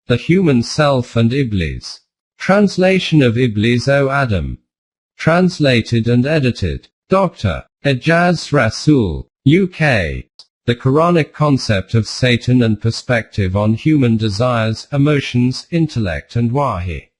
The Human Self and Iblees. Translation of Iblees O Adam. Translated and edited. Dr. Ejaz Rasool, UK. The Quranic concept of Satan and perspective on human desires, emotions, intellect and wahi.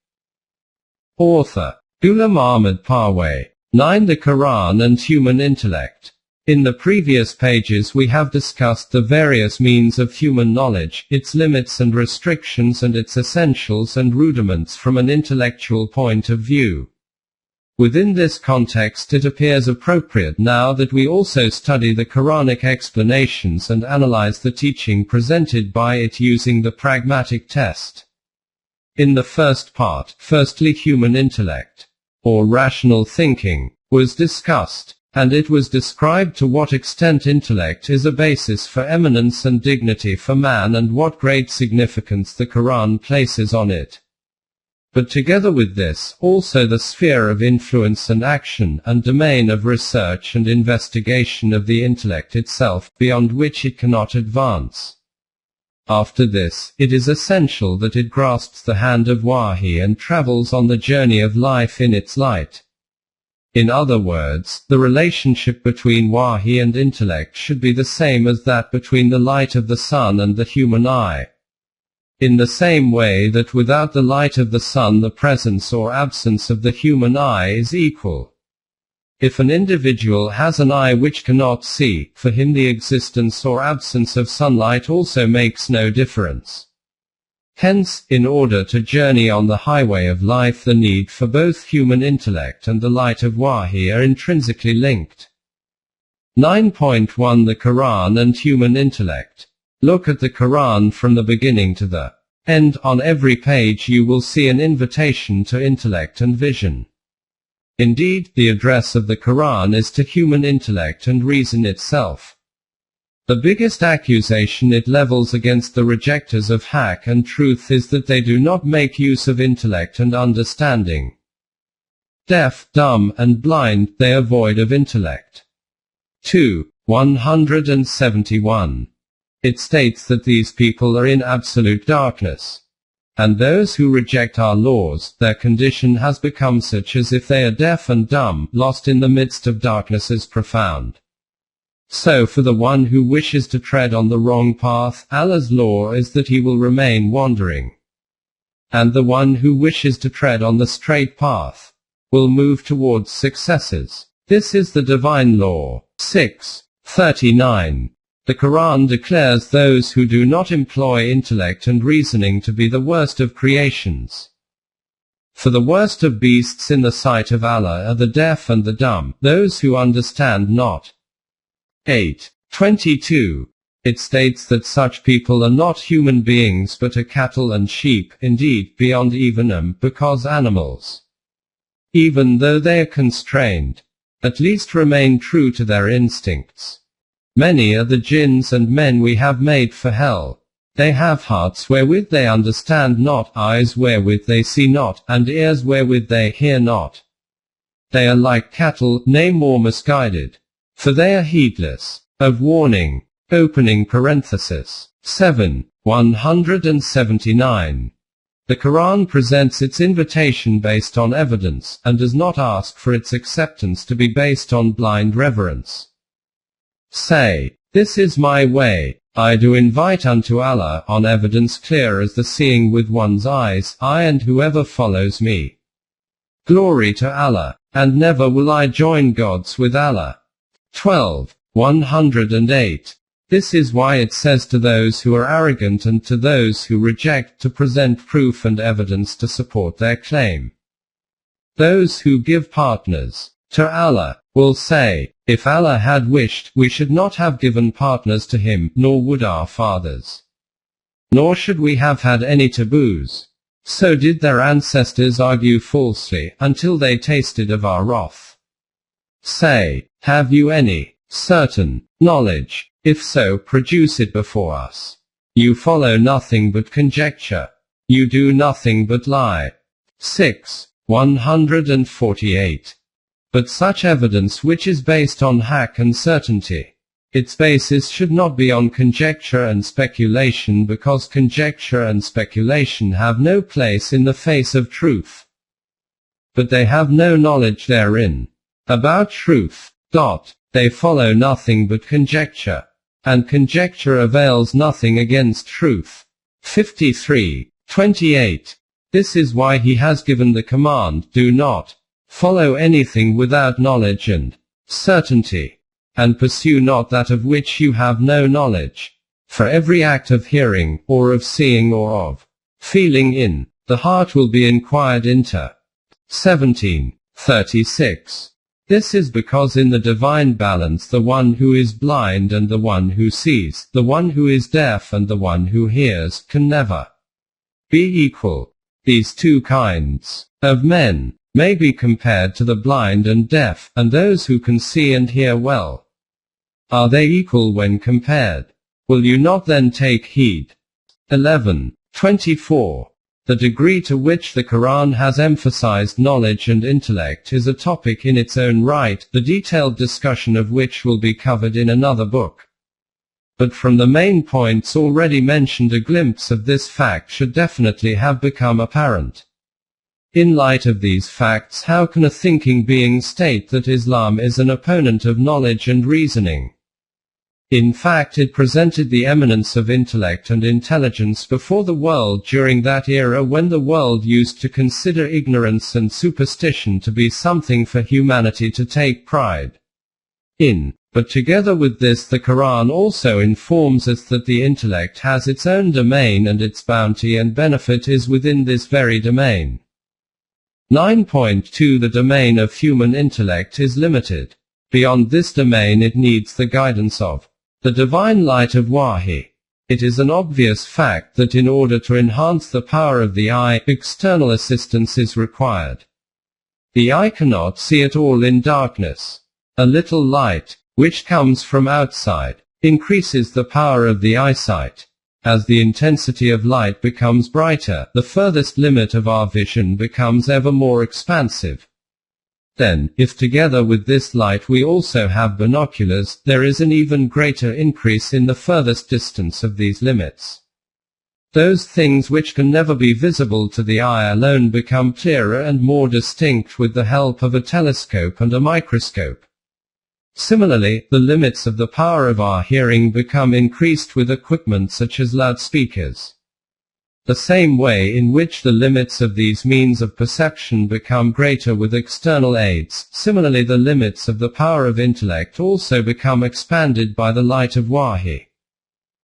Author. Ghulam Ahmad Parwez. 9. The Quran and Human Intellect. In the previous pages we have discussed the various means of human knowledge, its limits and restrictions and its essentials and rudiments from an intellectual point of view. Within this context it appears appropriate now that we also study the Quranic explanations and analyze the teaching presented by it using the pragmatic test. In the first part, firstly human intellect, or rational thinking, was discussed, and it was described to what extent intellect is a basis for eminence and dignity for man and what great significance the Quran places on it. But together with this, also the sphere of influence and action, and domain of research and investigation of the intellect itself, beyond which it cannot advance. After this, it is essential that it grasps the hand of wahi and travels on the journey of life in its light. In other words, the relationship between wahi and intellect should be the same as that between the light of the sun and the human eye. In the same way that without the light of the sun the presence or absence of the human eye is equal. If an individual has an eye which cannot see, for him the existence or absence of sunlight also makes no difference. Hence, in order to journey on the highway of life, the need for both human intellect and the light of wahi are intrinsically linked. 9.1 The Quran and Human Intellect. Look at the Quran from the beginning to the end. On every page you will see an invitation to intellect and vision. Indeed, the address of the Quran is to human intellect and reason itself. The biggest accusation it levels against the rejectors of haqq and truth is that they do not make use of intellect and understanding. Deaf, dumb, and blind, they are void of intellect. 2. 171. It states that these people are in absolute darkness. And those who reject our laws, their condition has become such as if they are deaf and dumb, lost in the midst of darknesses profound. So for the one who wishes to tread on the wrong path, Allah's law is that he will remain wandering. And the one who wishes to tread on the straight path will move towards successes. This is the divine law. 6:39. The Quran declares those who do not employ intellect and reasoning to be the worst of creations. For the worst of beasts in the sight of Allah are the deaf and the dumb, those who understand not. 8:22. It states that such people are not human beings but are cattle and sheep, indeed, beyond even because animals, even though they are constrained, at least remain true to their instincts. Many are the jinns and men we have made for hell. They have hearts wherewith they understand not, eyes wherewith they see not, and ears wherewith they hear not. They are like cattle, nay more misguided. For they are heedless of warning. Opening parenthesis. 7:179. The Quran presents its invitation based on evidence, and does not ask for its acceptance to be based on blind reverence. Say, this is my way, I do invite unto Allah, on evidence clear as the seeing with one's eyes, I and whoever follows me. Glory to Allah, and never will I join gods with Allah. 12:108. This is why it says to those who are arrogant and to those who reject to present proof and evidence to support their claim. Those who give partners to Allah will say, if Allah had wished, we should not have given partners to him, nor would our fathers. Nor should we have had any taboos. So did their ancestors argue falsely, until they tasted of our wrath. Say, have you any certain knowledge? If so, produce it before us. You follow nothing but conjecture. You do nothing but lie. 6:148. But such evidence which is based on haqq and certainty Its basis should not be on conjecture and speculation, because conjecture and speculation have no place in the face of truth. But they have no knowledge therein. About truth. They follow nothing but conjecture. And conjecture avails nothing against truth. 53:28. This is why he has given the command, do not follow anything without knowledge and certainty, and pursue not that of which you have no knowledge. For every act of hearing, or of seeing, or of feeling in the heart will be inquired into. 17:36. This is because in the divine balance the one who is blind and the one who sees, the one who is deaf and the one who hears, can never be equal. These two kinds of men may be compared to the blind and deaf, and those who can see and hear well. Are they equal when compared? Will you not then take heed? 11:24. The degree to which the Quran has emphasized knowledge and intellect is a topic in its own right, the detailed discussion of which will be covered in another book. But from the main points already mentioned, a glimpse of this fact should definitely have become apparent. In light of these facts, how can a thinking being state that Islam is an opponent of knowledge and reasoning? In fact, it presented the eminence of intellect and intelligence before the world during that era when the world used to consider ignorance and superstition to be something for humanity to take pride in. But together with this, the Quran also informs us that the intellect has its own domain and its bounty and benefit is within this very domain. 9.2 The domain of human intellect is limited. Beyond this domain it needs the guidance of the divine light of Wahi. It is an obvious fact that in order to enhance the power of the eye, external assistance is required. The eye cannot see at all in darkness. A little light, which comes from outside, increases the power of the eyesight. As the intensity of light becomes brighter, the furthest limit of our vision becomes ever more expansive. Then, if together with this light we also have binoculars, there is an even greater increase in the furthest distance of these limits. Those things which can never be visible to the eye alone become clearer and more distinct with the help of a telescope and a microscope. Similarly, the limits of the power of our hearing become increased with equipment such as loudspeakers. The same way in which the limits of these means of perception become greater with external aids, similarly the limits of the power of intellect also become expanded by the light of Wahi.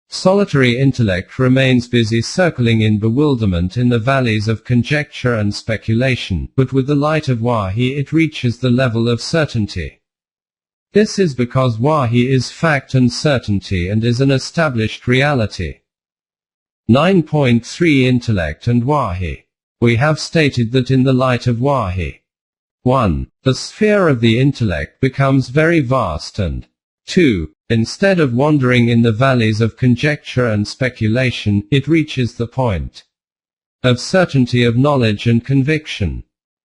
Solitary intellect remains busy circling in bewilderment in the valleys of conjecture and speculation, but with the light of Wahi it reaches the level of certainty. This is because Wahi is fact and certainty and is an established reality. 9.3 Intellect and Wahi. We have stated that in the light of Wahi, 1. The sphere of the intellect becomes very vast and 2. Instead of wandering in the valleys of conjecture and speculation, it reaches the point of certainty of knowledge and conviction.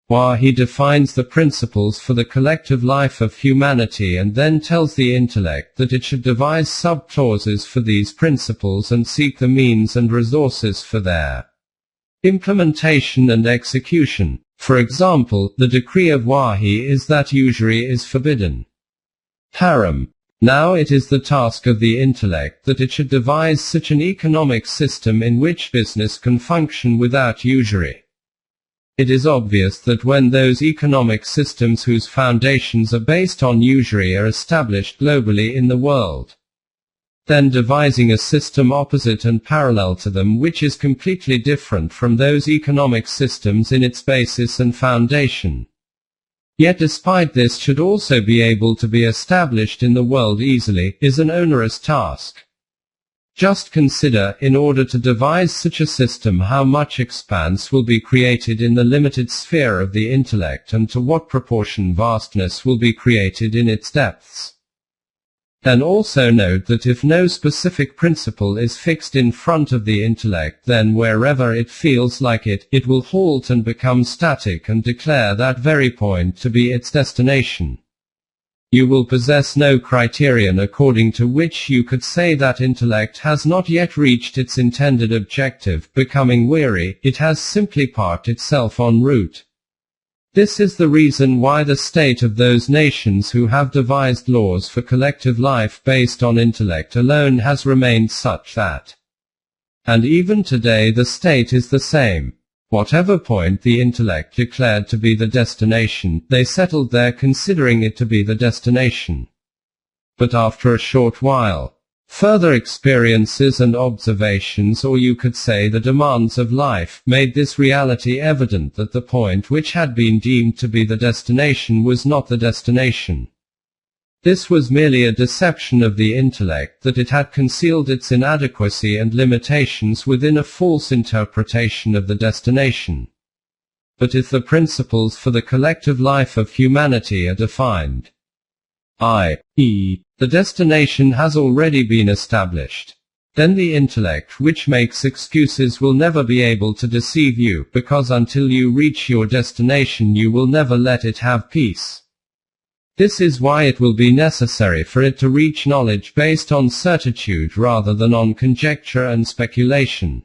Wahi defines the principles for the collective life of humanity and then tells the intellect that it should devise sub-clauses for these principles and seek the means and resources for their implementation and execution. For example, the decree of Wahi is that usury is forbidden. Haram. Now it is the task of the intellect that it should devise such an economic system in which business can function without usury. It is obvious that when those economic systems whose foundations are based on usury are established globally in the world, then devising a system opposite and parallel to them which is completely different from those economic systems in its basis and foundation, yet despite this should also be able to be established in the world easily, is an onerous task. Just consider, in order to devise such a system, how much expanse will be created in the limited sphere of the intellect and to what proportion vastness will be created in its depths. Then also note that if no specific principle is fixed in front of the intellect, then wherever it feels like it, it will halt and become static and declare that very point to be its destination. You will possess no criterion according to which you could say that intellect has not yet reached its intended objective, becoming weary, it has simply parked itself en route. This is the reason why the state of those nations who have devised laws for collective life based on intellect alone has remained such that. And even today the state is the same. Whatever point the intellect declared to be the destination, they settled there considering it to be the destination. But after a short while, further experiences and observations, or you could say the demands of life, made this reality evident that the point which had been deemed to be the destination was not the destination. This was merely a deception of the intellect, that it had concealed its inadequacy and limitations within a false interpretation of the destination. But if the principles for the collective life of humanity are defined, i.e., the destination has already been established, then the intellect which makes excuses will never be able to deceive you, because until you reach your destination you will never let it have peace. This is why it will be necessary for it to reach knowledge based on certitude rather than on conjecture and speculation.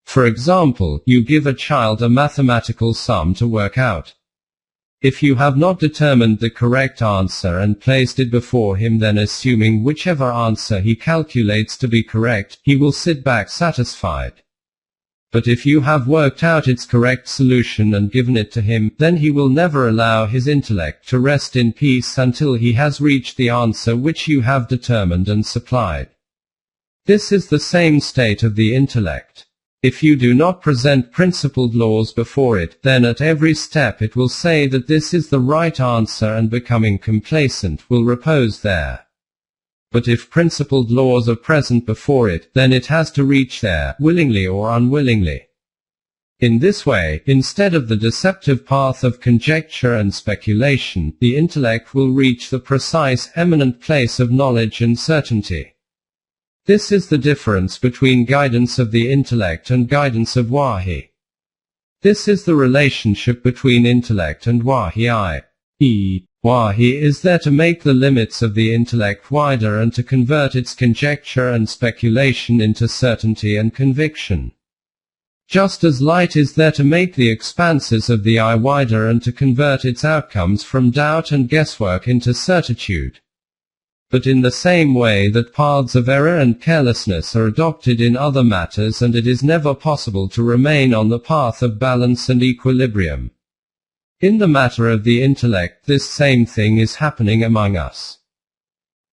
For example, you give a child a mathematical sum to work out. If you have not determined the correct answer and placed it before him, then assuming whichever answer he calculates to be correct, he will sit back satisfied. But if you have worked out its correct solution and given it to him, then he will never allow his intellect to rest in peace until he has reached the answer which you have determined and supplied. This is the same state of the intellect. If you do not present principled laws before it, then at every step it will say that this is the right answer, and becoming complacent, will repose there. But if principled laws are present before it, then it has to reach there, willingly or unwillingly. In this way, instead of the deceptive path of conjecture and speculation, the intellect will reach the precise, eminent place of knowledge and certainty. This is the difference between guidance of the intellect and guidance of wahi. This is the relationship between intellect and wahi, i.e., wahi is there to make the limits of the intellect wider and to convert its conjecture and speculation into certainty and conviction. Just as light is there to make the expanses of the eye wider and to convert its outcomes from doubt and guesswork into certitude. But in the same way that paths of error and carelessness are adopted in other matters, and it is never possible to remain on the path of balance and equilibrium. In the matter of the intellect, this same thing is happening among us.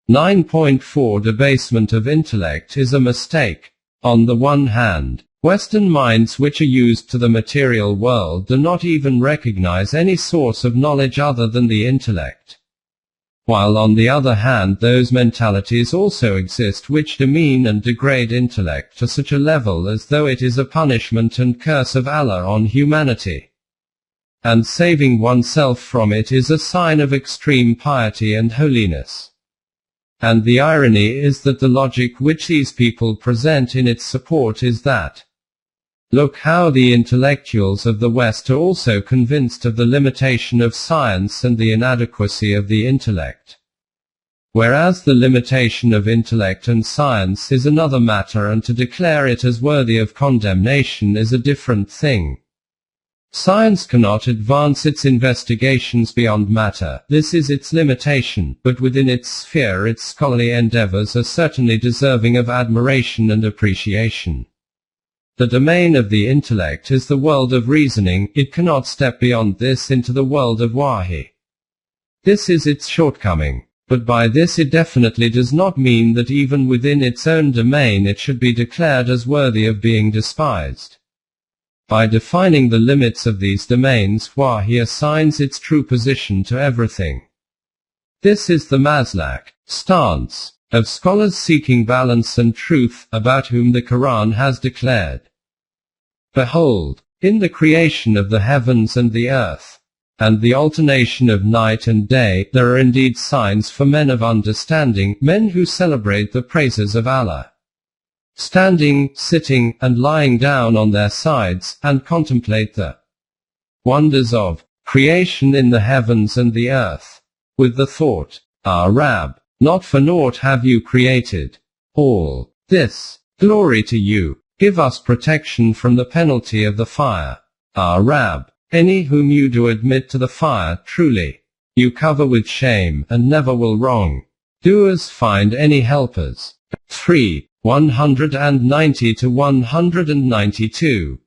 9.4 Debasement of intellect is a mistake. On the one hand, Western minds which are used to the material world do not even recognize any source of knowledge other than the intellect. While on the other hand those mentalities also exist which demean and degrade intellect to such a level as though it is a punishment and curse of Allah on humanity. And saving oneself from it is a sign of extreme piety and holiness. And the irony is that the logic which these people present in its support is that, look how the intellectuals of the West are also convinced of the limitation of science and the inadequacy of the intellect. Whereas the limitation of intellect and science is another matter, and to declare it as worthy of condemnation is a different thing. Science cannot advance its investigations beyond matter, this is its limitation, but within its sphere its scholarly endeavors are certainly deserving of admiration and appreciation. The domain of the intellect is the world of reasoning, it cannot step beyond this into the world of wahi. This is its shortcoming, but by this it definitely does not mean that even within its own domain it should be declared as worthy of being despised. By defining the limits of these domains, wahi assigns its true position to everything. This is the maslak stance of scholars seeking balance and truth, about whom the Quran has declared, behold, in the creation of the heavens and the earth, and the alternation of night and day, there are indeed signs for men of understanding, men who celebrate the praises of Allah, standing, sitting, and lying down on their sides, and contemplate the wonders of creation in the heavens and the earth. with the thought, Ah Rab, not for naught have you created all this. Glory to you. Give us protection from the penalty of the fire. Ah Rab, any whom you do admit to the fire, truly, you cover with shame, and never will wrong doers find any helpers. 3. 190 to 192.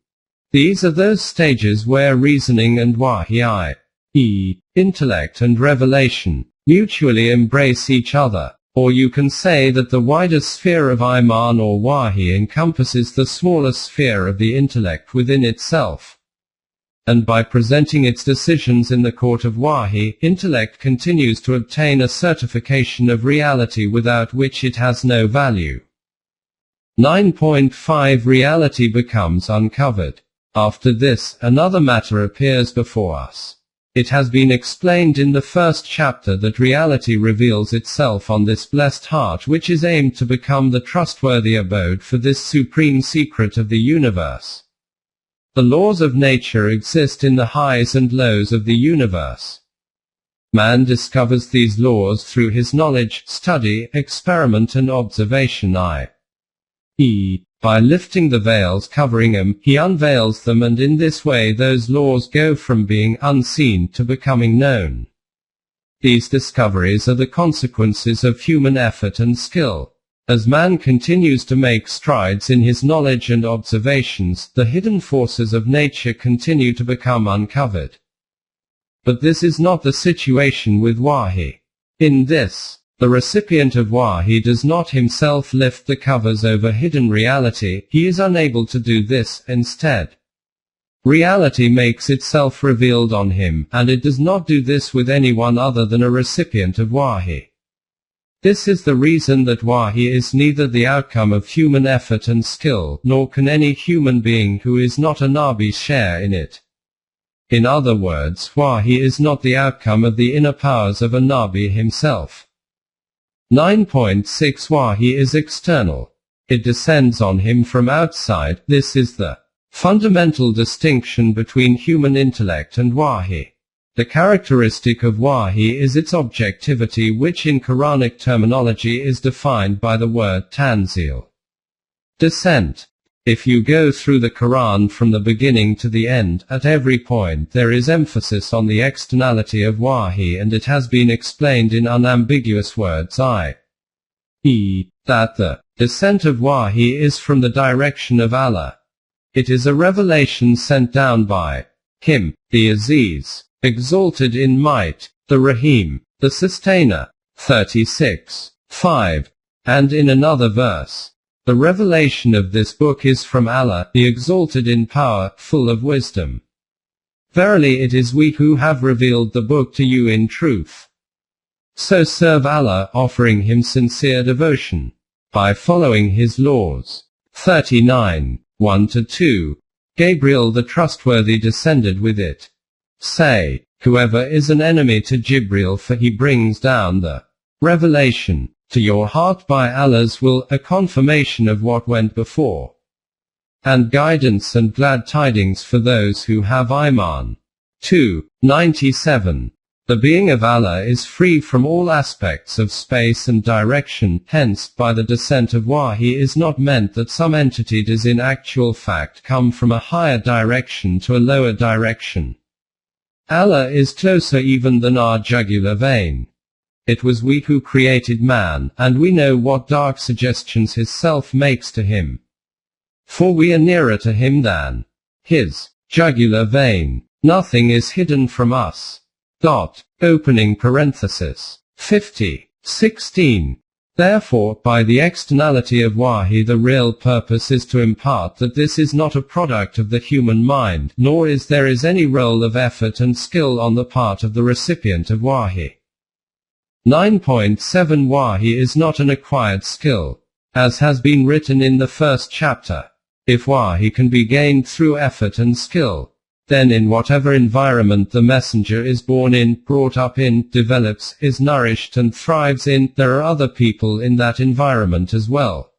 These are those stages where reasoning and wahi, i.e., intellect and revelation, mutually embrace each other. Or you can say that the wider sphere of Iman or wahi encompasses the smaller sphere of the intellect within itself. And by presenting its decisions in the court of wahi, intellect continues to obtain a certification of reality without which it has no value. 9.5 Reality becomes uncovered. After this, another matter appears before us. It has been explained in the first chapter that reality reveals itself on this blessed heart which is aimed to become the trustworthy abode for this supreme secret of the universe. The laws of nature exist in the highs and lows of the universe. Man discovers these laws through his knowledge, study, experiment and observation, i.e., by lifting the veils covering him, he unveils them, and in this way those laws go from being unseen to becoming known. These discoveries are the consequences of human effort and skill. As man continues to make strides in his knowledge and observations, the hidden forces of nature continue to become uncovered. But this is not the situation with wahi. In this, the recipient of wahi does not himself lift the covers over hidden reality, he is unable to do this. Instead, reality makes itself revealed on him, and it does not do this with anyone other than a recipient of wahi. This is the reason that wahi is neither the outcome of human effort and skill, nor can any human being who is not a Nabi share in it. In other words, wahi is not the outcome of the inner powers of a Nabi himself. 9.6 Wahi is external. It descends on him from outside. This is the fundamental distinction between human intellect and wahi. The characteristic of wahi is its objectivity, which in Quranic terminology is defined by the word tanzil. Descent. If you go through the Quran from the beginning to the end, at every point there is emphasis on the externality of wahi, and it has been explained in unambiguous words, i.e., that the descent of wahi is from the direction of Allah. It is a revelation sent down by Him, the Aziz, exalted in might, the Rahim, the Sustainer. 36. 5. And in another verse, the revelation of this book is from Allah, the exalted in power, full of wisdom. Verily it is we who have revealed the book to you in truth. So serve Allah, offering Him sincere devotion, by following His laws. 39. 1-2. Gabriel the trustworthy descended with it. Say, whoever is an enemy to Jibril, for he brings down the revelation to your heart by Allah's will, a confirmation of what went before, and guidance and glad tidings for those who have Iman. 297. The being of Allah is free from all aspects of space and direction, hence, by the descent of wahi is not meant that some entity does in actual fact come from a higher direction to a lower direction. Allah is closer even than our jugular vein. It was we who created man, and we know what dark suggestions his self makes to him. For we are nearer to him than his jugular vein. Nothing is hidden from us. Opening parenthesis. 50. 16. Therefore, by the externality of wahi the real purpose is to impart that this is not a product of the human mind, nor is there any role of effort and skill on the part of the recipient of wahi. 9.7 Wahi is not an acquired skill. As has been written in the first chapter, if wahi can be gained through effort and skill, then in whatever environment the messenger is born in, brought up in, develops, is nourished and thrives in, there are other people in that environment as well.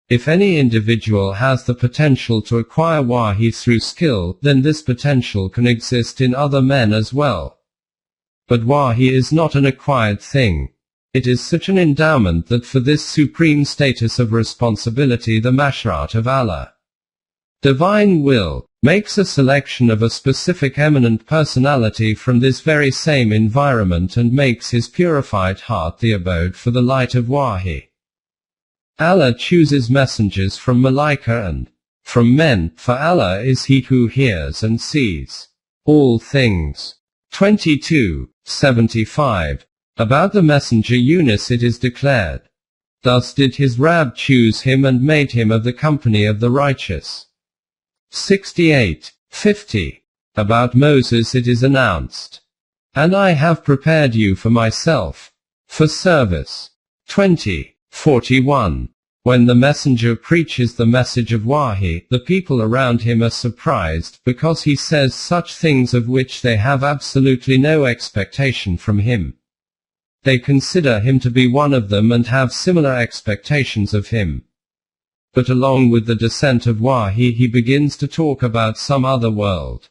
If any individual has the potential to acquire wahi through skill, then this potential can exist in other men as well. But wahi is not an acquired thing. It is such an endowment that for this supreme status of responsibility the Mashrat of Allah, divine will, makes a selection of a specific eminent personality from this very same environment and makes his purified heart the abode for the light of wahi. Allah chooses messengers from Malaika and from men, for Allah is he who hears and sees all things. 22:75. About the messenger Yunus it is declared, thus did his Rabb choose him and made him of the company of the righteous. 68:50. About Moses it is announced, and I have prepared you for myself, for service. 20:41. When the messenger preaches the message of wahi, the people around him are surprised, because he says such things of which they have absolutely no expectation from him. They consider him to be one of them and have similar expectations of him. But along with the descent of wahi he begins to talk about some other world.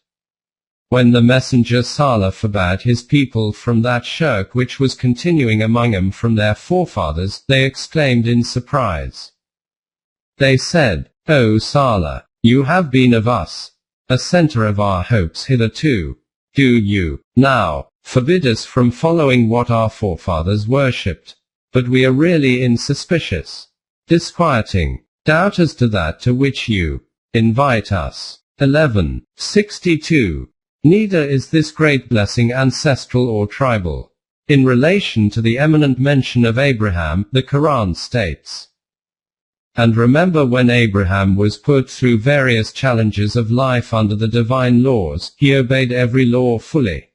When the messenger Salih forbade his people from that shirk which was continuing among them from their forefathers, they exclaimed in surprise. They said, O Salih, you have been of us a center of our hopes hitherto. Do you now forbid us from following what our forefathers worshipped? But we are really in suspicious, disquieting doubt as to that to which you invite us. 11:62. Neither is this great blessing ancestral or tribal. In relation to the eminent mention of Abraham, the Quran states, and remember when Abraham was put through various challenges of life under the divine laws, he obeyed every law fully.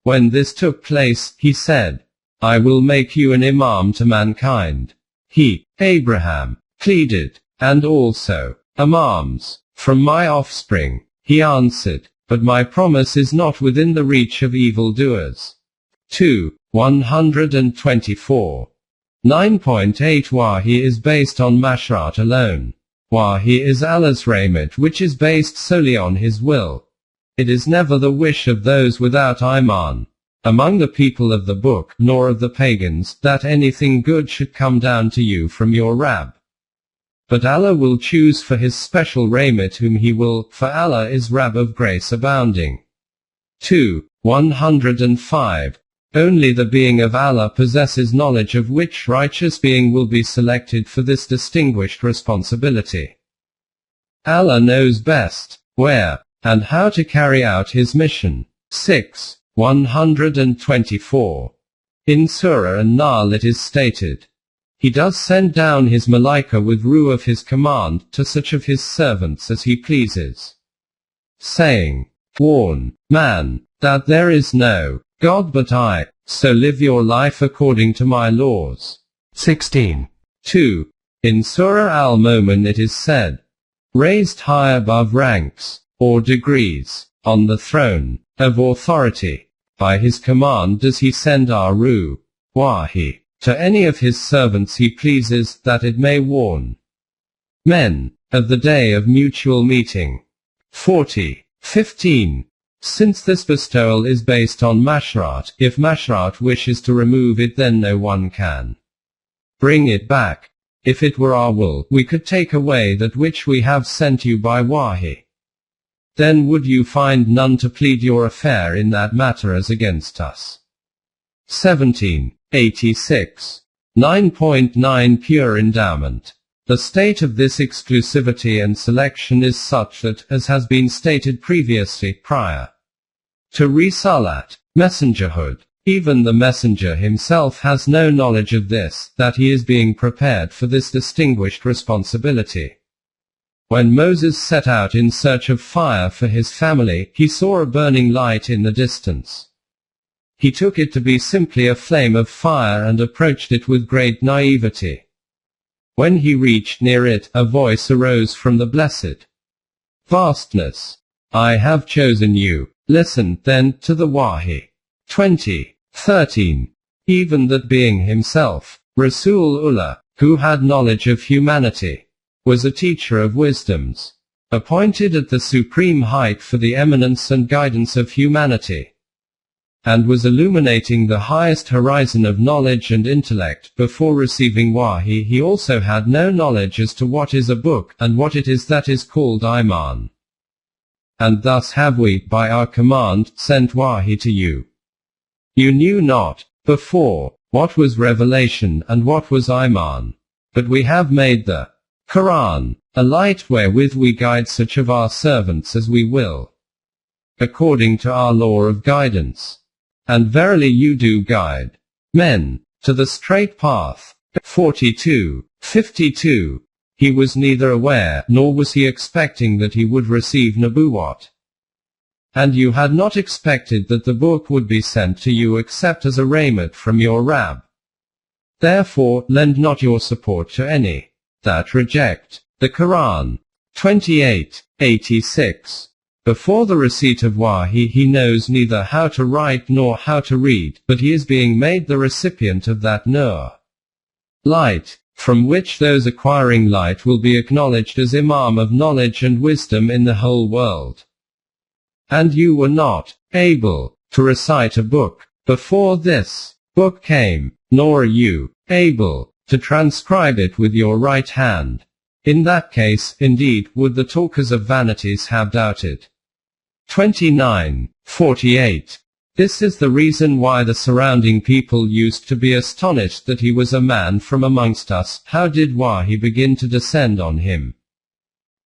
When this took place, he said, I will make you an imam to mankind. He, Abraham, pleaded, and also, imams, from my offspring. He answered, but my promise is not within the reach of evildoers. 2:124. 9.8 Wahi is based on Mashrat alone. Wahi is Allah's rahmat which is based solely on His will. It is never the wish of those without Iman, among the people of the book, nor of the pagans, that anything good should come down to you from your Rabb. But Allah will choose for His special rahmat whom He will, for Allah is Rabb of grace abounding. 2:105. Only the being of Allah possesses knowledge of which righteous being will be selected for this distinguished responsibility. Allah knows best where and how to carry out His mission. 6:124. In Surah An-Nahl it is stated, He does send down His Malaika with ruh of His command to such of His servants as He pleases, saying, warn man that there is no God but I, so live your life according to my laws. 16:2. In Surah Al-Mu'min it is said, raised high above ranks, or degrees, on the throne of authority, by His command does He send our ruh, wahi, to any of His servants He pleases, that it may warn men of the day of mutual meeting. 40:15. Since this bestowal is based on Mashrat, if Mashrat wishes to remove it then no one can bring it back. If it were our will, we could take away that which we have sent you by Wahi. Then would you find none to plead your affair in that matter as against us. 17:86. 9.9 Pure endowment. The state of this exclusivity and selection is such that, as has been stated previously, prior to Risalat, messengerhood, even the messenger himself has no knowledge of this, that he is being prepared for this distinguished responsibility. When Moses set out in search of fire for his family, he saw a burning light in the distance. He took it to be simply a flame of fire and approached it with great naivety. When he reached near it, a voice arose from the blessed vastness. I have chosen you. Listen, then, to the Wahi. 20:13. Even that being himself, Rasulullah, who had knowledge of humanity, was a teacher of wisdoms, appointed at the supreme height for the eminence and guidance of humanity. and was illuminating the highest horizon of knowledge and intellect. Before receiving Wahi, he also had no knowledge as to what is a book, and what it is that is called Iman. And thus have we, by our command, sent Wahi to you. You knew not, before, what was revelation and what was Iman. But we have made the Quran a light wherewith we guide such of our servants as we will, according to our law of guidance. And verily you do guide men to the straight path. 42:52. He was neither aware, nor was he expecting that he would receive Nubuwwat. And you had not expected that the book would be sent to you except as a rahmat from your Rabb. Therefore, lend not your support to any that reject the Quran. 28:86. Before the receipt of Wahi, he knows neither how to write nor how to read, but he is being made the recipient of that Nur, light, from which those acquiring light will be acknowledged as Imam of knowledge and wisdom in the whole world. And you were not able to recite a book before this book came, nor are you able to transcribe it with your right hand. In that case, indeed, would the talkers of vanities have doubted. 29:48. This is the reason why the surrounding people used to be astonished that he was a man from amongst us. How did Wahi begin to descend on him?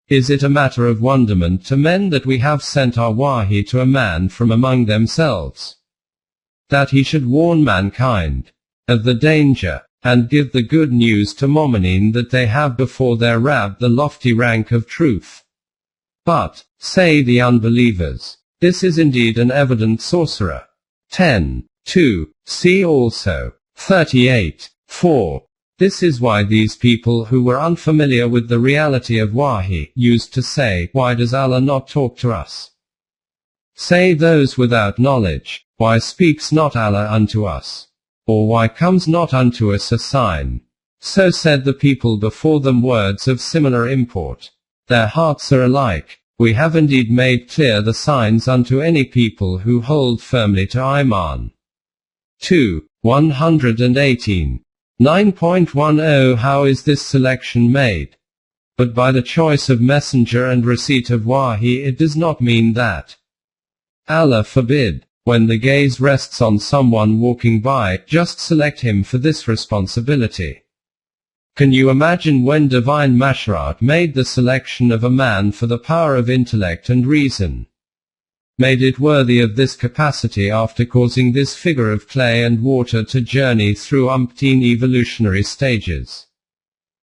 Is it a matter of wonderment to men that we have sent our Wahi to a man from among themselves, that he should warn mankind of the danger, and give the good news to Momineen that they have before their Rabb the lofty rank of truth? But, say the unbelievers, this is indeed an evident sorcerer. 10:2. See also 38:4. This is why these people who were unfamiliar with the reality of Wahi used to say, why does Allah not talk to us? Say those without knowledge, why speaks not Allah unto us? Or why comes not unto us a sign? So said the people before them words of similar import. Their hearts are alike. We have indeed made clear the signs unto any people who hold firmly to Iman. 118. 9.10 How is this selection made? But by the choice of messenger and receipt of Wahi. It does not mean that Allah forbid, when the gaze rests on someone walking by, just select him for this responsibility. Can you imagine when divine Masharat made the selection of a man for the power of intellect and reason? Made it worthy of this capacity after causing this figure of clay and water to journey through umpteen evolutionary stages.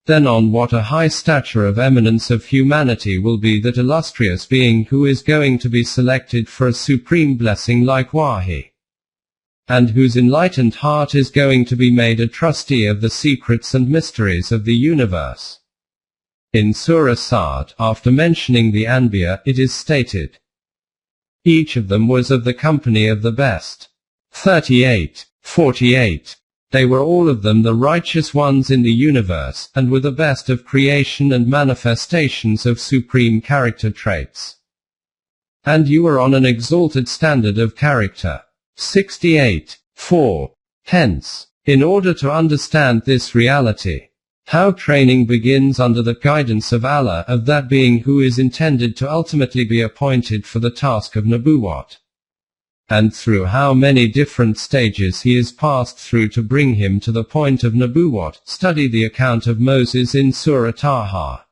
Then on what a high stature of eminence of humanity will be that illustrious being who is going to be selected for a supreme blessing like Wahi, and whose enlightened heart is going to be made a trustee of the secrets and mysteries of the universe. In Surah Sa'd, after mentioning the Anbiya, it is stated, each of them was of the company of the best. 38:48. They were all of them the righteous ones in the universe, and were the best of creation and manifestations of supreme character traits. And you are on an exalted standard of character. 68:4. Hence, in order to understand this reality, how training begins under the guidance of Allah, of that being who is intended to ultimately be appointed for the task of Nubuwwat, and through how many different stages he is passed through to bring him to the point of Nubuwwat. Study the account of Moses in Surah Taha.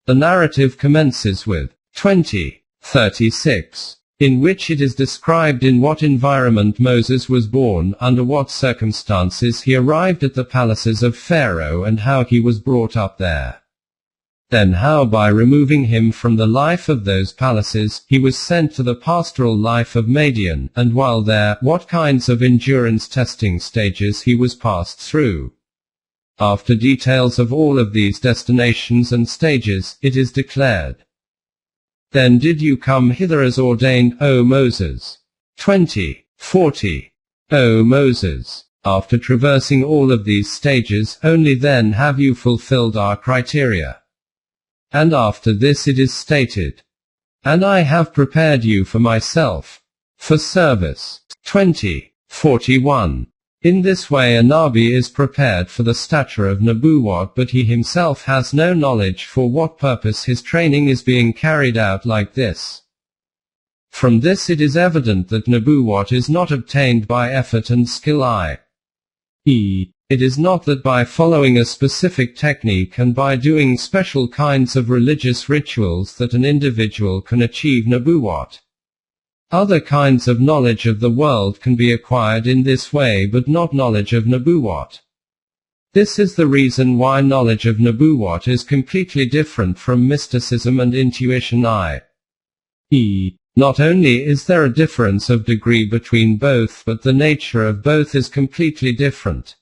The narrative commences with 20:36. In which it is described in what environment Moses was born, under what circumstances he arrived at the palaces of Pharaoh, and how he was brought up there. Then how by removing him from the life of those palaces, he was sent to the pastoral life of Madian, and while there, what kinds of endurance testing stages he was passed through. After details of all of these destinations and stages, it is declared, then did you come hither as ordained, O Moses. 20:40. O Moses, after traversing all of these stages, only then have you fulfilled our criteria. And after this it is stated, and I have prepared you for myself, for service. 20:41. In this way a Nabi is prepared for the stature of Nubuwwat, but he himself has no knowledge for what purpose his training is being carried out like this. From this it is evident that Nubuwwat is not obtained by effort and skill, i.e., it is not that by following a specific technique and by doing special kinds of religious rituals that an individual can achieve Nubuwwat. Other kinds of knowledge of the world can be acquired in this way, but not knowledge of Nubuwwat. This is the reason why knowledge of Nubuwwat is completely different from mysticism and intuition, i.e., not only is there a difference of degree between both, but the nature of both is completely different.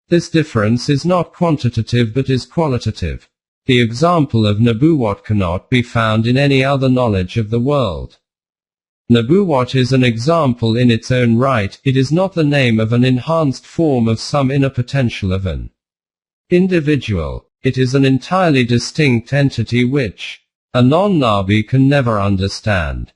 This difference is not quantitative but is qualitative. The example of Nubuwwat cannot be found in any other knowledge of the world. Nubuwwat is an example in its own right, it is not the name of an enhanced form of some inner potential of an individual. It is an entirely distinct entity which a non-Nabi can never understand.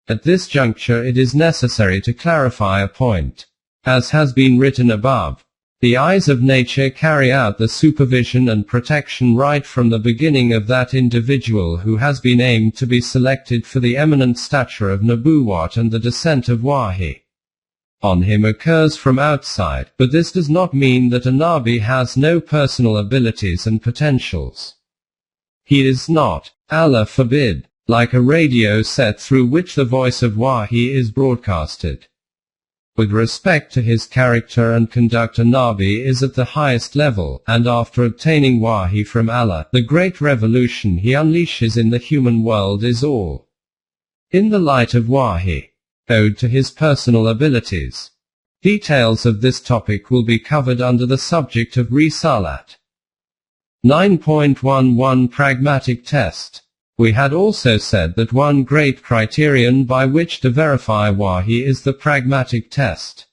At this juncture it is necessary to clarify a point. As has been written above, the eyes of nature carry out the supervision and protection right from the beginning of that individual who has been aimed to be selected for the eminent stature of Nubuwwat, and the descent of Wahi on him occurs from outside, but this does not mean that a Nabi has no personal abilities and potentials. He is not, Allah forbid, like a radio set through which the voice of Wahi is broadcasted. With respect to his character and conduct, a Nabi is at the highest level, and after obtaining Wahi from Allah, the great revolution he unleashes in the human world is all in the light of Wahi, owed to his personal abilities. Details of this topic will be covered under the subject of Risalat. 9.11 Pragmatic Test. We had also said that one great criterion by which to verify Wahi is the pragmatic test.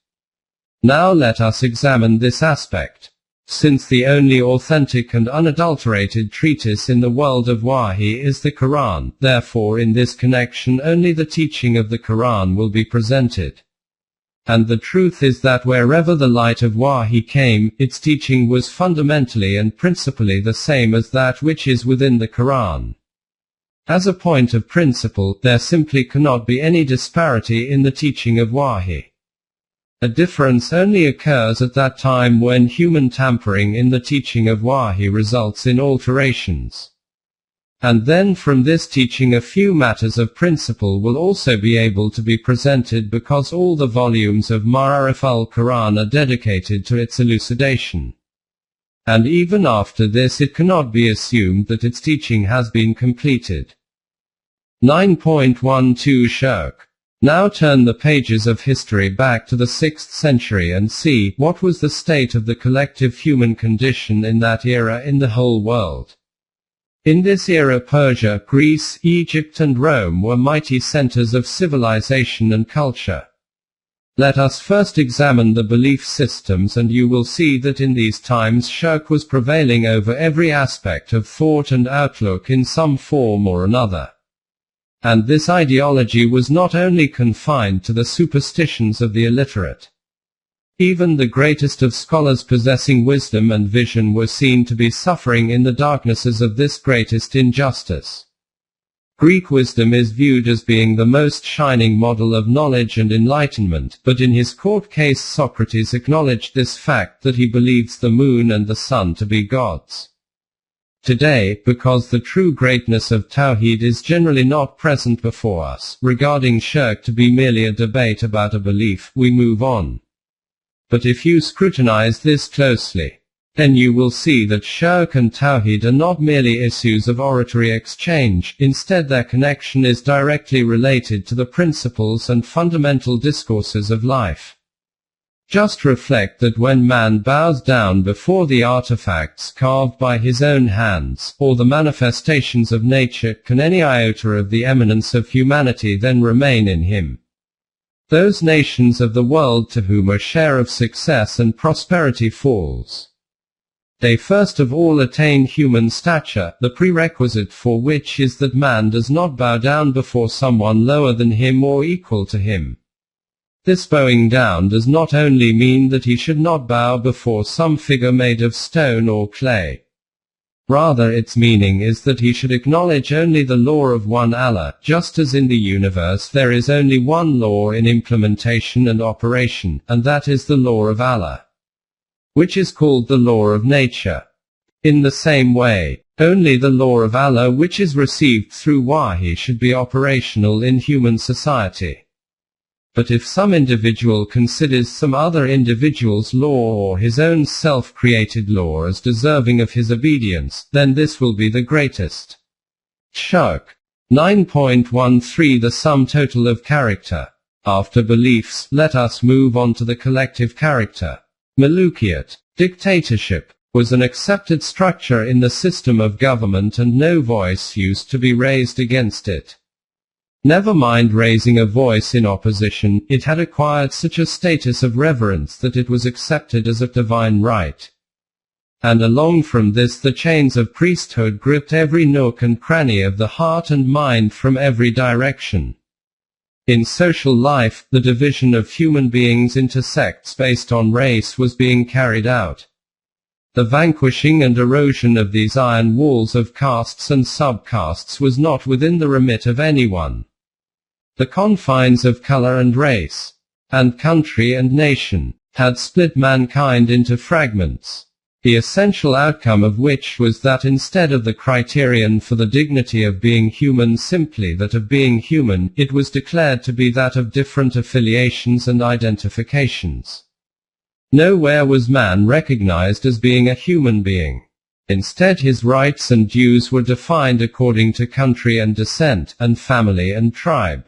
Now let us examine this aspect. Since the only authentic and unadulterated treatise in the world of Wahi is the Quran, therefore in this connection only the teaching of the Quran will be presented. And the truth is that wherever the light of Wahi came, its teaching was fundamentally and principally the same as that which is within the Quran. As a point of principle, there simply cannot be any disparity in the teaching of Wahi. A difference only occurs at that time when human tampering in the teaching of Wahi results in alterations. And then from this teaching a few matters of principle will also be able to be presented, because all the volumes of Ma'arif al-Quran are dedicated to its elucidation. And even after this it cannot be assumed that its teaching has been completed. 9.12 Shirk. Now turn the pages of history back to the 6th century and see what was the state of the collective human condition in that era in the whole world. In this era Persia, Greece, Egypt and Rome were mighty centers of civilization and culture. Let us first examine the belief systems, and you will see that in these times shirk was prevailing over every aspect of thought and outlook in some form or another. And this ideology was not only confined to the superstitions of the illiterate. Even the greatest of scholars possessing wisdom and vision were seen to be suffering in the darknesses of this greatest injustice. Greek wisdom is viewed as being the most shining model of knowledge and enlightenment, but in his court case Socrates acknowledged this fact, that he believes the moon and the sun to be gods. Today, because the true greatness of Tawhid is generally not present before us, regarding shirk to be merely a debate about a belief, we move on. But if you scrutinize this closely, then you will see that shirk and Tawhid are not merely issues of oratory exchange, instead their connection is directly related to the principles and fundamental discourses of life. Just reflect that when man bows down before the artifacts carved by his own hands, or the manifestations of nature, can any iota of the eminence of humanity then remain in him? Those nations of the world to whom a share of success and prosperity falls, they first of all attain human stature, the prerequisite for which is that man does not bow down before someone lower than him or equal to him. This bowing down does not only mean that he should not bow before some figure made of stone or clay. Rather its meaning is that he should acknowledge only the law of one Allah, just as in the universe there is only one law in implementation and operation, and that is the law of Allah, which is called the law of nature. In the same way, only the law of Allah which is received through wahi should be operational in human society. But if some individual considers some other individual's law or his own self-created law as deserving of his obedience, then this will be the greatest shirk. 9.13 The sum total of character. After beliefs, let us move on to the collective character. Mulukiyat, dictatorship, was an accepted structure in the system of government and no voice used to be raised against it. Never mind raising a voice in opposition, it had acquired such a status of reverence that it was accepted as a divine right. And along from this the chains of priesthood gripped every nook and cranny of the heart and mind from every direction. In social life, the division of human beings into sects based on race was being carried out. The vanquishing and erosion of these iron walls of castes and subcastes was not within the remit of anyone. The confines of color and race, and country and nation, had split mankind into fragments, the essential outcome of which was that instead of the criterion for the dignity of being human simply that of being human, it was declared to be that of different affiliations and identifications. Nowhere was man recognized as being a human being. Instead his rights and dues were defined according to country and descent, and family and tribe.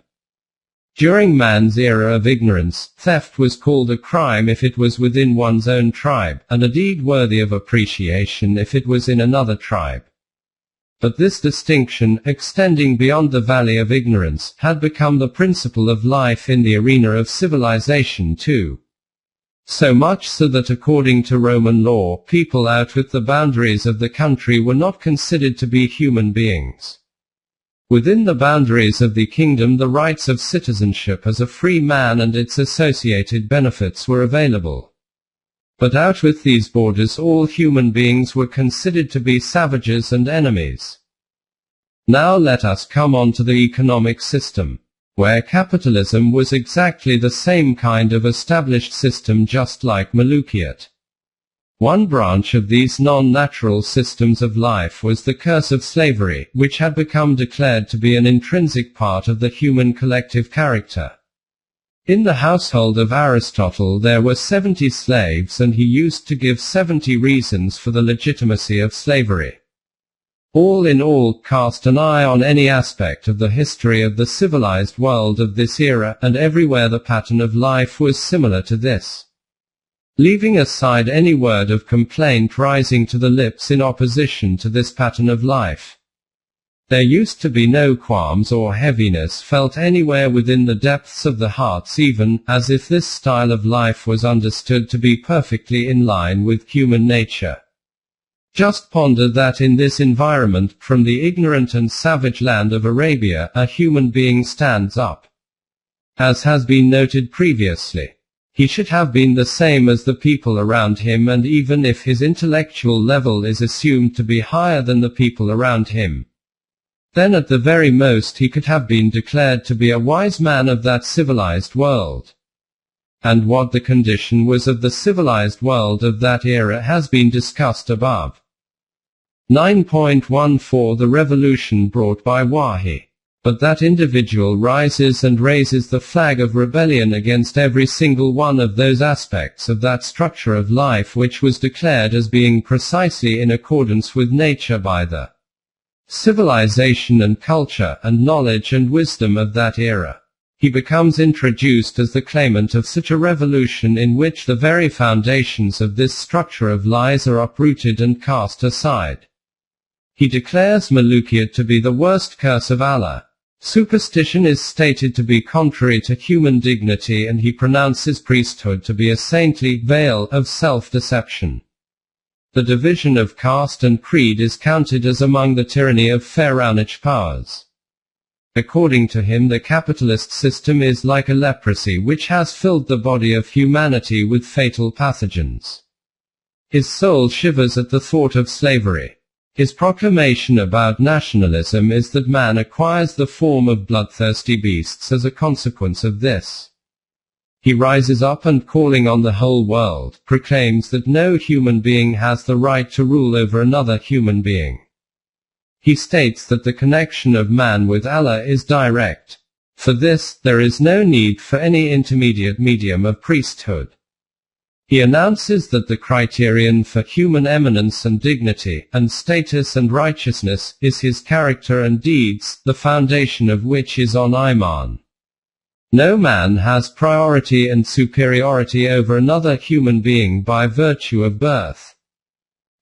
During man's era of ignorance, theft was called a crime if it was within one's own tribe, and a deed worthy of appreciation if it was in another tribe. But this distinction, extending beyond the valley of ignorance, had become the principle of life in the arena of civilization too. So much so that according to Roman law, people out with the boundaries of the country were not considered to be human beings. Within the boundaries of the kingdom the rights of citizenship as a free man and its associated benefits were available. But out with these borders all human beings were considered to be savages and enemies. Now let us come on to the economic system, where capitalism was exactly the same kind of established system just like Mulukiyat. One branch of these non-natural systems of life was the curse of slavery, which had become declared to be an intrinsic part of the human collective character. In the household of Aristotle there were 70 slaves and he used to give 70 reasons for the legitimacy of slavery. All in all, cast an eye on any aspect of the history of the civilized world of this era, and everywhere the pattern of life was similar to this. Leaving aside any word of complaint rising to the lips in opposition to this pattern of life, there used to be no qualms or heaviness felt anywhere within the depths of the hearts, even as if this style of life was understood to be perfectly in line with human nature. Just ponder that in this environment, from the ignorant and savage land of Arabia, a human being stands up. As has been noted previously, he should have been the same as the people around him, and even if his intellectual level is assumed to be higher than the people around him, then at the very most he could have been declared to be a wise man of that civilized world. And what the condition was of the civilized world of that era has been discussed above. 9.14 The revolution brought by Wahi. But that individual rises and raises the flag of rebellion against every single one of those aspects of that structure of life which was declared as being precisely in accordance with nature by the civilization and culture and knowledge and wisdom of that era. He becomes introduced as the claimant of such a revolution in which the very foundations of this structure of lies are uprooted and cast aside. He declares Mulukiyat to be the worst curse of Allah. Superstition is stated to be contrary to human dignity, and he pronounces priesthood to be a saintly veil of self-deception. The division of caste and creed is counted as among the tyranny of pharaonic powers. According to him, the capitalist system is like a leprosy which has filled the body of humanity with fatal pathogens. His soul shivers at the thought of slavery. His proclamation about nationalism is that man acquires the form of bloodthirsty beasts as a consequence of this. He rises up and, calling on the whole world, proclaims that no human being has the right to rule over another human being. He states that the connection of man with Allah is direct. For this, there is no need for any intermediate medium of priesthood. He announces that the criterion for human eminence and dignity, and status and righteousness, is his character and deeds, the foundation of which is on Iman. No man has priority and superiority over another human being by virtue of birth.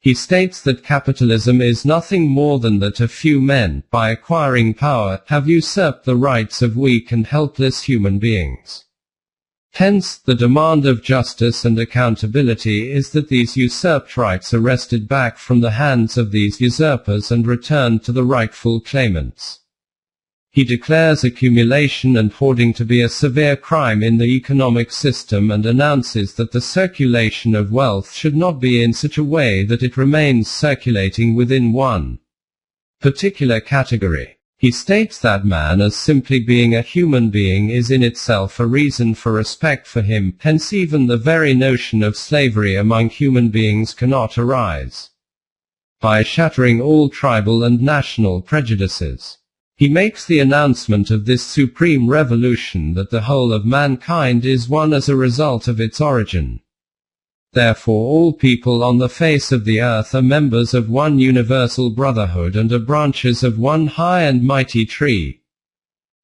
He states that capitalism is nothing more than that a few men, by acquiring power, have usurped the rights of weak and helpless human beings. Hence, the demand of justice and accountability is that these usurped rights are wrested back from the hands of these usurpers and returned to the rightful claimants. He declares accumulation and hoarding to be a severe crime in the economic system and announces that the circulation of wealth should not be in such a way that it remains circulating within one particular category. He states that man as simply being a human being is in itself a reason for respect for him, hence even the very notion of slavery among human beings cannot arise. By shattering all tribal and national prejudices, he makes the announcement of this supreme revolution that the whole of mankind is one as a result of its origin. Therefore all people on the face of the earth are members of one universal brotherhood and are branches of one high and mighty tree.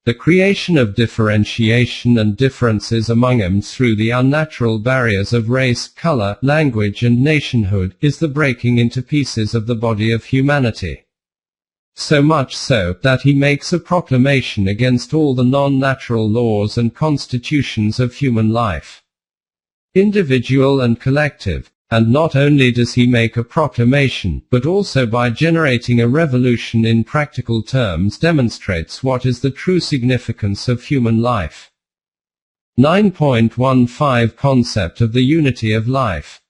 The creation of differentiation and differences among them through the unnatural barriers of race, color, language and nationhood, is the breaking into pieces of the body of humanity. So much so, that he makes a proclamation against all the non-natural laws and constitutions of human life, individual and collective. And not only does he make a proclamation, but also by generating a revolution in practical terms demonstrates what is the true significance of human life. 9.15 Concept of the unity of life.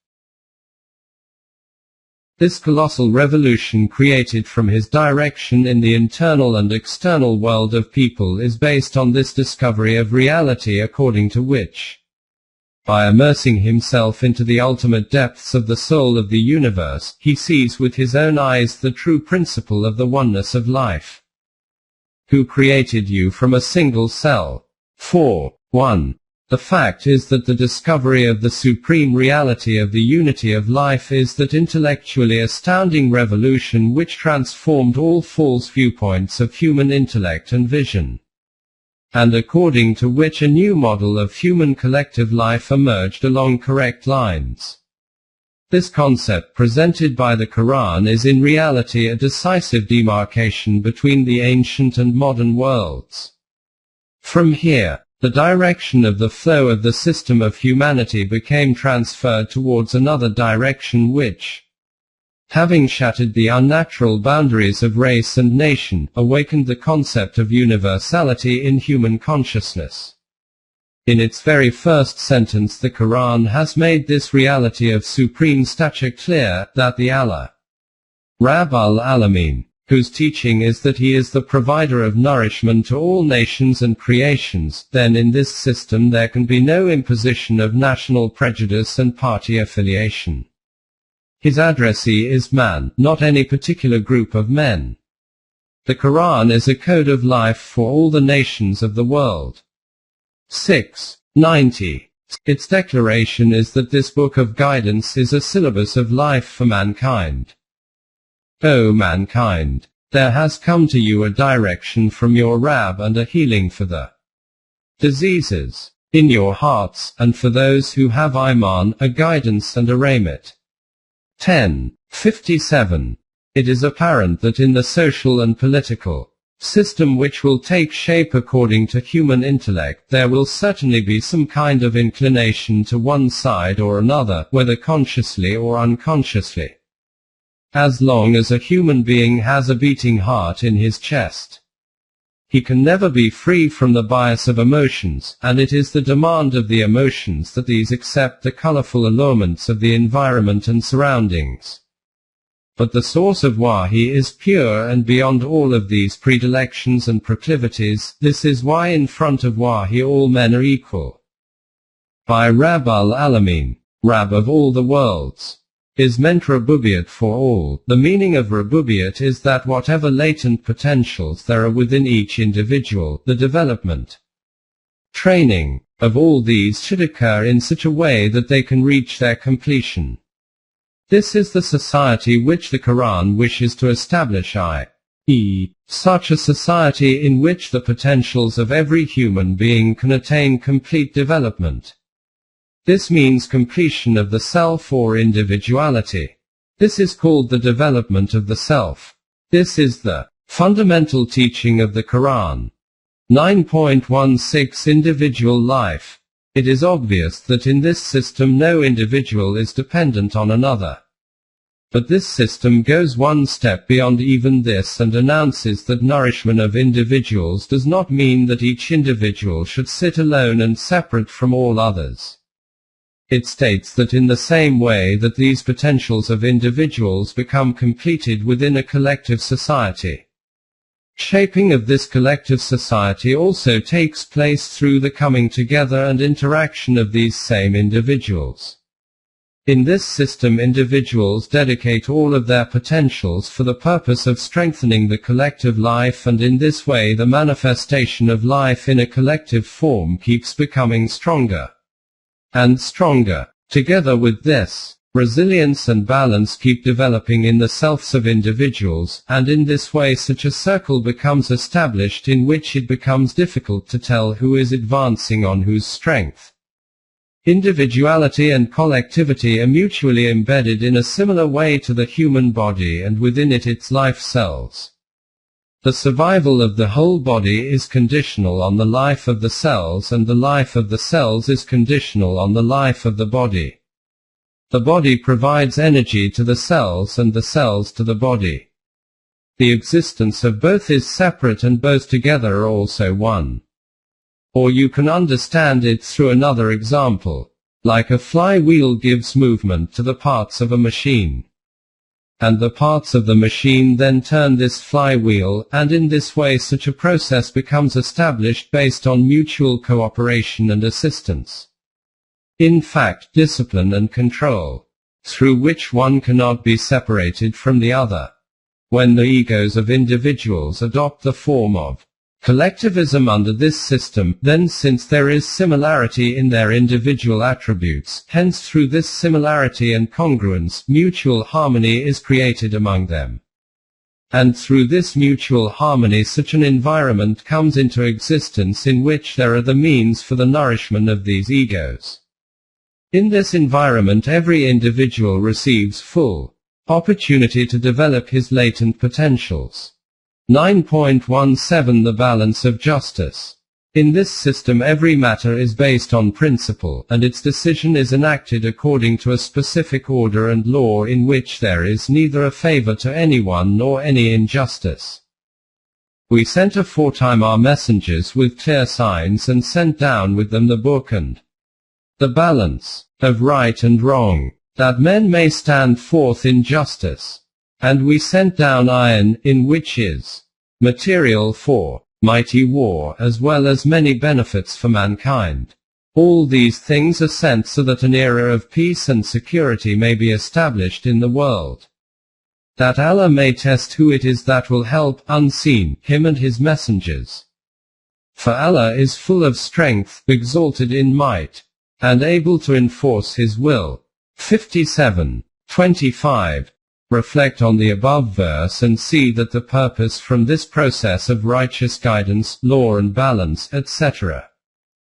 This colossal revolution created from his direction in the internal and external world of people is based on this discovery of reality, according to which, by immersing himself into the ultimate depths of the soul of the universe, he sees with his own eyes the true principle of the oneness of life. Who created you from a single cell? 4.1. The fact is that the discovery of the supreme reality of the unity of life is that intellectually astounding revolution which transformed all false viewpoints of human intellect and vision, and according to which a new model of human collective life emerged along correct lines. This concept presented by the Quran is in reality a decisive demarcation between the ancient and modern worlds. From here, the direction of the flow of the system of humanity became transferred towards another direction which, having shattered the unnatural boundaries of race and nation, awakened the concept of universality in human consciousness. In its very first sentence, the Quran has made this reality of supreme stature clear, that the Allah, Rabb al-Alamin, whose teaching is that he is the provider of nourishment to all nations and creations, then in this system there can be no imposition of national prejudice and party affiliation. His addressee is man, not any particular group of men. The Quran is a code of life for all the nations of the world. 6.90. Its declaration is that this book of guidance is a syllabus of life for mankind. O mankind, there has come to you a direction from your Rabb and a healing for the diseases in your hearts, and for those who have Iman, a guidance and a rahmat. 10.57. It is apparent that in the social and political system which will take shape according to human intellect, there will certainly be some kind of inclination to one side or another, whether consciously or unconsciously. As long as a human being has a beating heart in his chest, He can never be free from the bias of emotions, and it is the demand of the emotions that these accept the colorful allurements of the environment and surroundings. But the source of Wahi is pure and beyond all of these predilections and proclivities. This is why in front of Wahi all men are equal. By Rab al-Alamin, Rab of all the worlds, is meant Rububiyat for all. The meaning of Rububiyat is that whatever latent potentials there are within each individual, the development, training, of all these should occur in such a way that they can reach their completion. This is the society which the Quran wishes to establish, i.e., such a society in which the potentials of every human being can attain complete development. This means completion of the self or individuality. This is called the development of the self. This is the fundamental teaching of the Quran. 9.16 Individual life. It is obvious that in this system no individual is dependent on another. But this system goes one step beyond even this and announces that nourishment of individuals does not mean that each individual should sit alone and separate from all others. It states that in the same way that these potentials of individuals become completed within a collective society, shaping of this collective society also takes place through the coming together and interaction of these same individuals. In this system individuals dedicate all of their potentials for the purpose of strengthening the collective life, and in this way the manifestation of life in a collective form keeps becoming stronger and stronger. Together with this, resilience and balance keep developing in the selves of individuals, and in this way such a circle becomes established in which it becomes difficult to tell who is advancing on whose strength. Individuality and collectivity are mutually embedded in a similar way to the human body, and within it its life cells. The survival of the whole body is conditional on the life of the cells, and the life of the cells is conditional on the life of the body. The body provides energy to the cells and the cells to the body. The existence of both is separate and both together are also one. Or you can understand it through another example. Like a flywheel gives movement to the parts of a machine, and the parts of the machine then turn this flywheel, and in this way such a process becomes established based on mutual cooperation and assistance. In fact, discipline and control, through which one cannot be separated from the other. When the egos of individuals adopt the form of collectivism under this system, then since there is similarity in their individual attributes, hence through this similarity and congruence, mutual harmony is created among them. And through this mutual harmony such an environment comes into existence in which there are the means for the nourishment of these egos. In this environment every individual receives full opportunity to develop his latent potentials. 9.17 The balance of justice. In this system every matter is based on principle, and its decision is enacted according to a specific order and law in which there is neither a favor to anyone nor any injustice. We sent aforetime our messengers with clear signs and sent down with them the book and the balance of right and wrong, that men may stand forth in justice. And we sent down iron, in which is material for mighty war, as well as many benefits for mankind. All these things are sent so that an era of peace and security may be established in the world, that Allah may test who it is that will help, unseen, him and his messengers. For Allah is full of strength, exalted in might, and able to enforce his will. 57:25. Reflect on the above verse and see that the purpose from this process of righteous guidance, law and balance, etc.,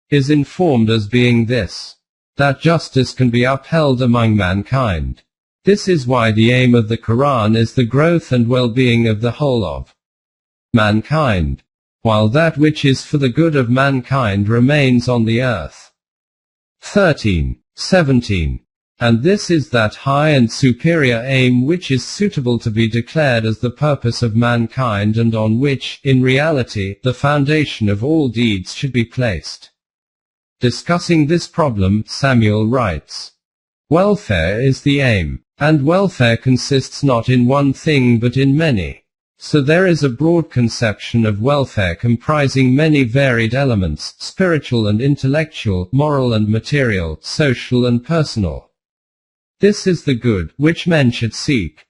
is informed as being this: that justice can be upheld among mankind. This is why the aim of the Quran is the growth and well-being of the whole of mankind, while that which is for the good of mankind remains on the earth. 13:17. And this is that high and superior aim which is suitable to be declared as the purpose of mankind and on which, in reality, the foundation of all deeds should be placed. Discussing this problem, Samuel writes, "Welfare is the aim, and welfare consists not in one thing but in many. So there is a broad conception of welfare comprising many varied elements, spiritual and intellectual, moral and material, social and personal. This is the good, which men should seek.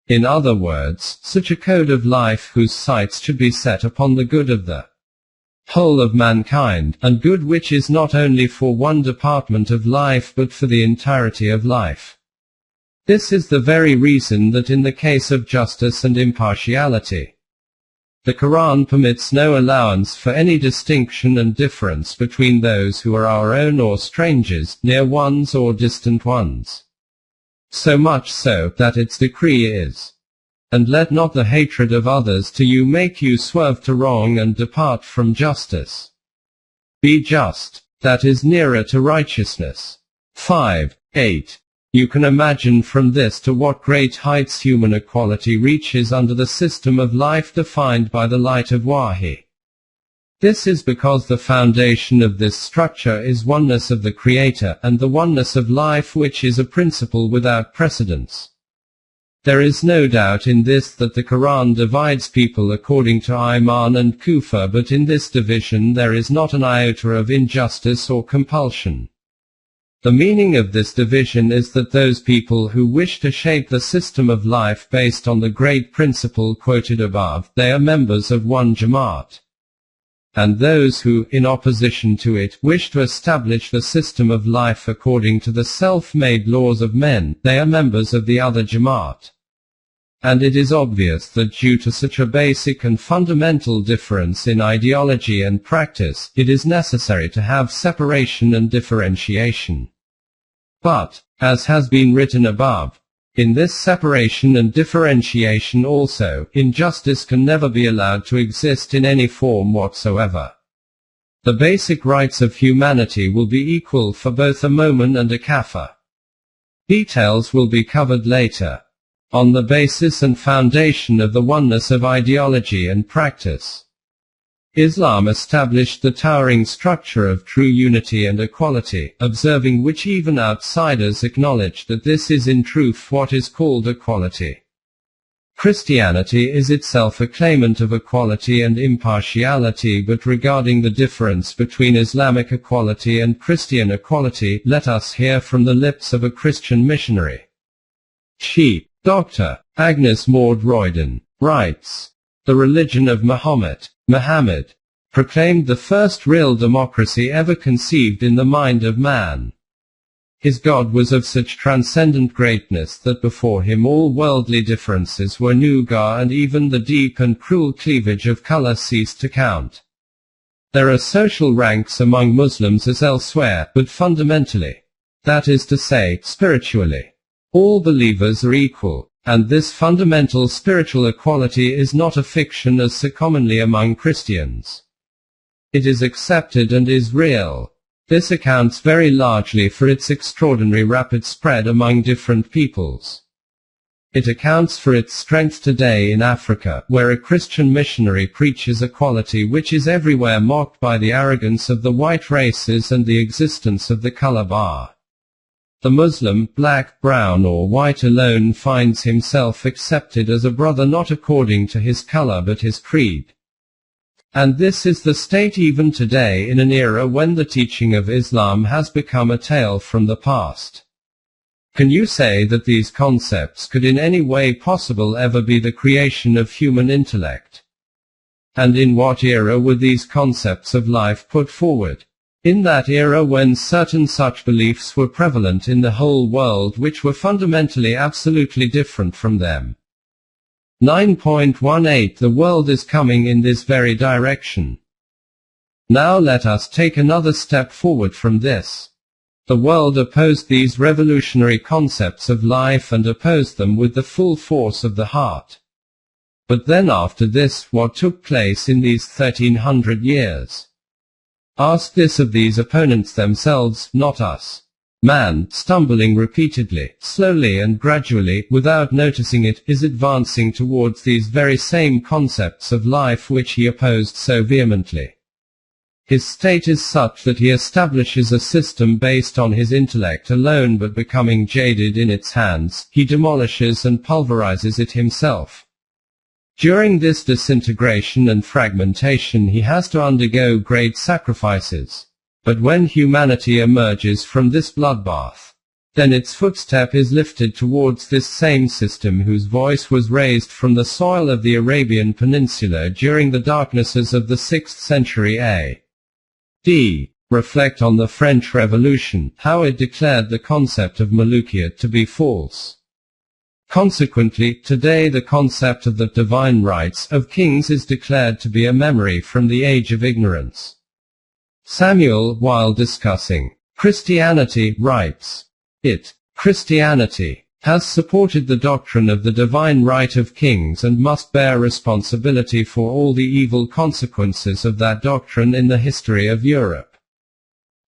In other words, such a code of life whose sights should be set upon the good of the whole of mankind, and good which is not only for one department of life but for the entirety of life. This is the very reason that in the case of justice and impartiality, the Quran permits no allowance for any distinction and difference between those who are our own or strangers, near ones or distant ones. So much so, that its decree is, and let not the hatred of others to you make you swerve to wrong and depart from justice. Be just, that is nearer to righteousness." 5:8. You can imagine from this to what great heights human equality reaches under the system of life defined by the light of Wahi. This is because the foundation of this structure is oneness of the Creator, and the oneness of life which is a principle without precedence. There is no doubt in this that the Quran divides people according to Iman and Kufr, but in this division there is not an iota of injustice or compulsion. The meaning of this division is that those people who wish to shape the system of life based on the great principle quoted above, they are members of one Jamaat. And those who, in opposition to it, wish to establish the system of life according to the self-made laws of men, they are members of the other Jamaat. And it is obvious that due to such a basic and fundamental difference in ideology and practice, it is necessary to have separation and differentiation. But, as has been written above, in this separation and differentiation also, injustice can never be allowed to exist in any form whatsoever. The basic rights of humanity will be equal for both a Momin and a Kafir. Details will be covered later. On the basis and foundation of the oneness of ideology and practice, Islam established the towering structure of true unity and equality, observing which even outsiders acknowledge that this is in truth what is called equality. Christianity is itself a claimant of equality and impartiality, but regarding the difference between Islamic equality and Christian equality, let us hear from the lips of a Christian missionary. She, Dr. Agnes Maud Royden, writes, "The religion of Muhammad proclaimed the first real democracy ever conceived in the mind of man. His God was of such transcendent greatness that before him all worldly differences were nougat, and even the deep and cruel cleavage of color ceased to count. There are social ranks among Muslims as elsewhere, but fundamentally, that is to say, spiritually, all believers are equal, and this fundamental spiritual equality is not a fiction as so commonly among Christians. It is accepted and is real. This accounts very largely for its extraordinary rapid spread among different peoples. It accounts for its strength today in Africa, where a Christian missionary preaches equality which is everywhere mocked by the arrogance of the white races and the existence of the color bar. The Muslim, black, brown or white alone finds himself accepted as a brother not according to his color but his creed. And this is the state even today in an era when the teaching of Islam has become a tale from the past. Can you say that these concepts could in any way possible ever be the creation of human intellect? And in what era were these concepts of life put forward? In that era when certain such beliefs were prevalent in the whole world which were fundamentally absolutely different from them. 9.18 The world is coming in this very direction. Now let us take another step forward from this. The world opposed these revolutionary concepts of life and opposed them with the full force of the heart. But then after this, what took place in these 1300 years? Ask this of these opponents themselves, not us. Man, stumbling repeatedly, slowly and gradually, without noticing it, is advancing towards these very same concepts of life which he opposed so vehemently. His state is such that he establishes a system based on his intellect alone, but becoming jaded in its hands, he demolishes and pulverizes it himself. During this disintegration and fragmentation he has to undergo great sacrifices. But when humanity emerges from this bloodbath, then its footstep is lifted towards this same system whose voice was raised from the soil of the Arabian Peninsula during the darknesses of the 6th century A.D. Reflect on the French Revolution, how it declared the concept of Malukiat to be false. Consequently, today the concept of the divine rights of kings is declared to be a memory from the age of ignorance. Samuel, while discussing Christianity, writes, Christianity has supported the doctrine of the divine right of kings and must bear responsibility for all the evil consequences of that doctrine in the history of Europe.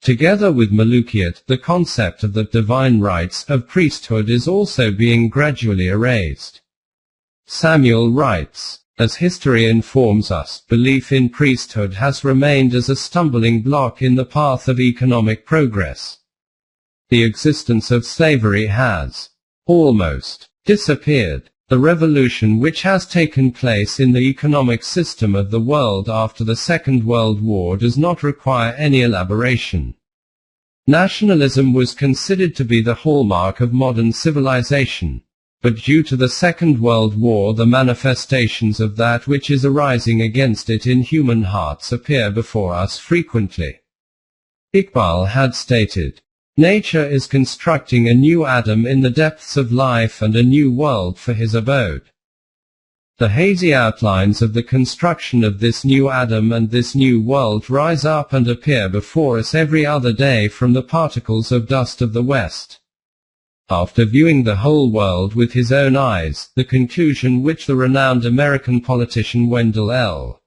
Together with Malukiat, the concept of the divine rights of priesthood is also being gradually erased. Samuel writes, as history informs us, belief in priesthood has remained as a stumbling block in the path of economic progress. The existence of slavery has almost disappeared. The revolution which has taken place in the economic system of the world after the Second World War does not require any elaboration. Nationalism was considered to be the hallmark of modern civilization. But due to the Second World War the manifestations of that which is arising against it in human hearts appear before us frequently. Iqbal had stated, "Nature is constructing a new Adam in the depths of life and a new world for his abode." The hazy outlines of the construction of this new Adam and this new world rise up and appear before us every other day from the particles of dust of the West. After viewing the whole world with his own eyes, the conclusion which the renowned American politician Wendell L.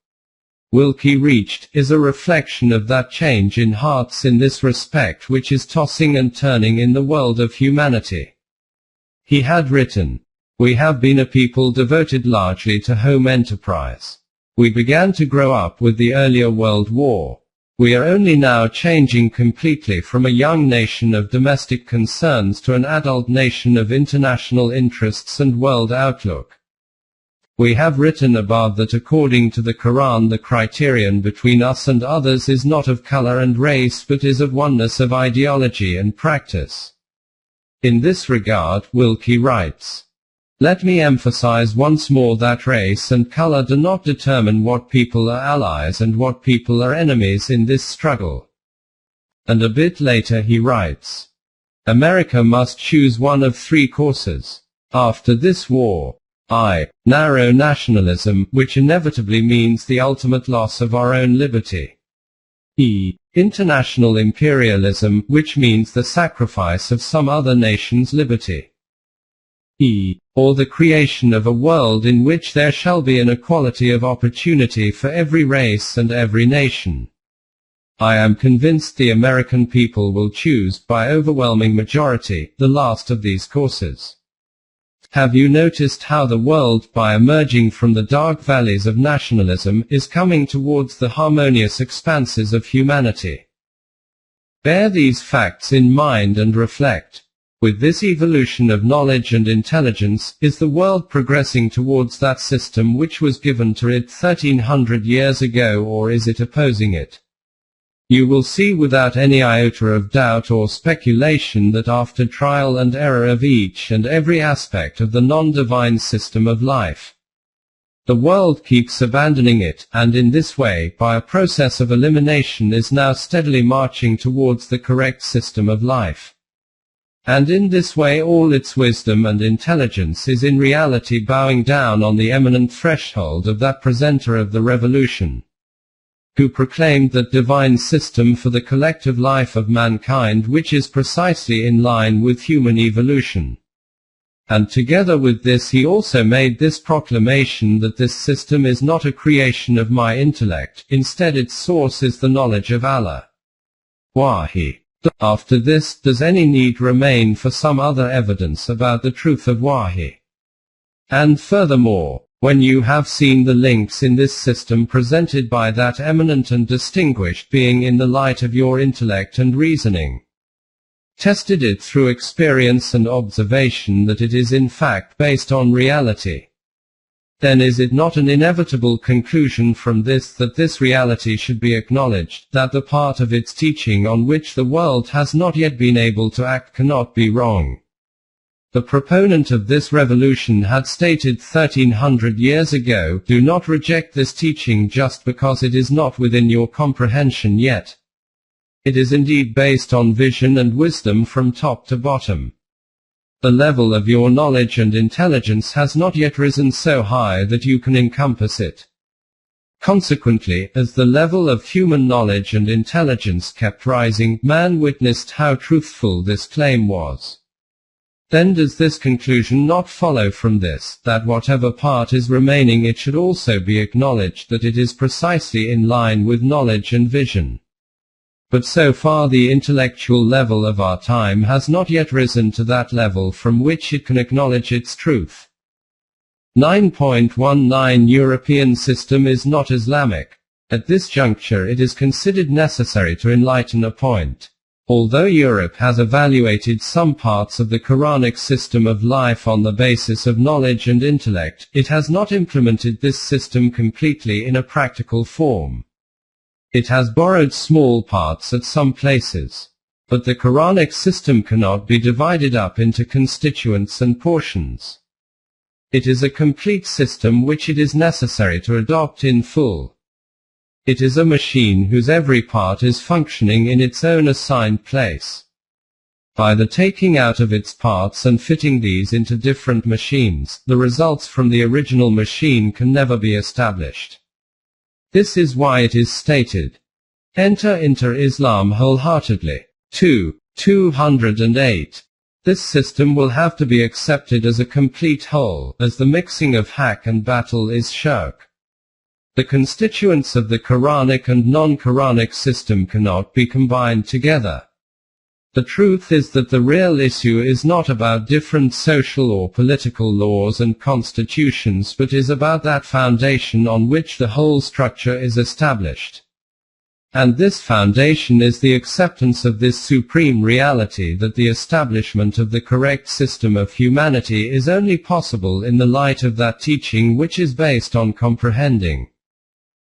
Willkie reached, is a reflection of that change in hearts in this respect which is tossing and turning in the world of humanity. He had written, "We have been a people devoted largely to home enterprise. We began to grow up with the earlier World War. We are only now changing completely from a young nation of domestic concerns to an adult nation of international interests and world outlook. We have written above that according to the Quran the criterion between us and others is not of color and race but is of oneness of ideology and practice." In this regard, Willkie writes, "Let me emphasize once more that race and color do not determine what people are allies and what people are enemies in this struggle." And a bit later he writes, "America must choose one of three courses. After this war, narrow nationalism, which inevitably means the ultimate loss of our own liberty. International imperialism, which means the sacrifice of some other nation's liberty. Or the creation of a world in which there shall be an equality of opportunity for every race and every nation. I am convinced the American people will choose, by overwhelming majority, the last of these courses. Have you noticed how the world, by emerging from the dark valleys of nationalism, is coming towards the harmonious expanses of humanity? Bear these facts in mind and reflect. With this evolution of knowledge and intelligence, is the world progressing towards that system which was given to it 1300 years ago, or is it opposing it? You will see without any iota of doubt or speculation that after trial and error of each and every aspect of the non-divine system of life, the world keeps abandoning it, and in this way, by a process of elimination, is now steadily marching towards the correct system of life. And in this way all its wisdom and intelligence is in reality bowing down on the eminent threshold of that presenter of the revolution, who proclaimed that divine system for the collective life of mankind which is precisely in line with human evolution. And together with this he also made this proclamation that this system is not a creation of my intellect, instead its source is the knowledge of Allah. Wahi. After this, does any need remain for some other evidence about the truth of Wahi? And furthermore, when you have seen the links in this system presented by that eminent and distinguished being in the light of your intellect and reasoning, tested it through experience and observation that it is in fact based on reality, then is it not an inevitable conclusion from this that this reality should be acknowledged, that the part of its teaching on which the world has not yet been able to act cannot be wrong? The proponent of this revolution had stated 1300 years ago, do not reject this teaching just because it is not within your comprehension yet. It is indeed based on vision and wisdom from top to bottom. The level of your knowledge and intelligence has not yet risen so high that you can encompass it. Consequently, as the level of human knowledge and intelligence kept rising, man witnessed how truthful this claim was. Then does this conclusion not follow from this, that whatever part is remaining it should also be acknowledged that it is precisely in line with knowledge and vision? But so far the intellectual level of our time has not yet risen to that level from which it can acknowledge its truth. 9.19 European system is not Islamic. At this juncture it is considered necessary to enlighten a point. Although Europe has evaluated some parts of the Quranic system of life on the basis of knowledge and intellect, it has not implemented this system completely in a practical form. It has borrowed small parts at some places. But the Quranic system cannot be divided up into constituents and portions. It is a complete system which it is necessary to adopt in full. It is a machine whose every part is functioning in its own assigned place. By the taking out of its parts and fitting these into different machines, the results from the original machine can never be established. This is why it is stated, enter into Islam wholeheartedly. 208. This system will have to be accepted as a complete whole, as the mixing of haq and battle is shirk. The constituents of the Quranic and non-Quranic system cannot be combined together. The truth is that the real issue is not about different social or political laws and constitutions, but is about that foundation on which the whole structure is established. And this foundation is the acceptance of this supreme reality, that the establishment of the correct system of humanity is only possible in the light of that teaching which is based on comprehending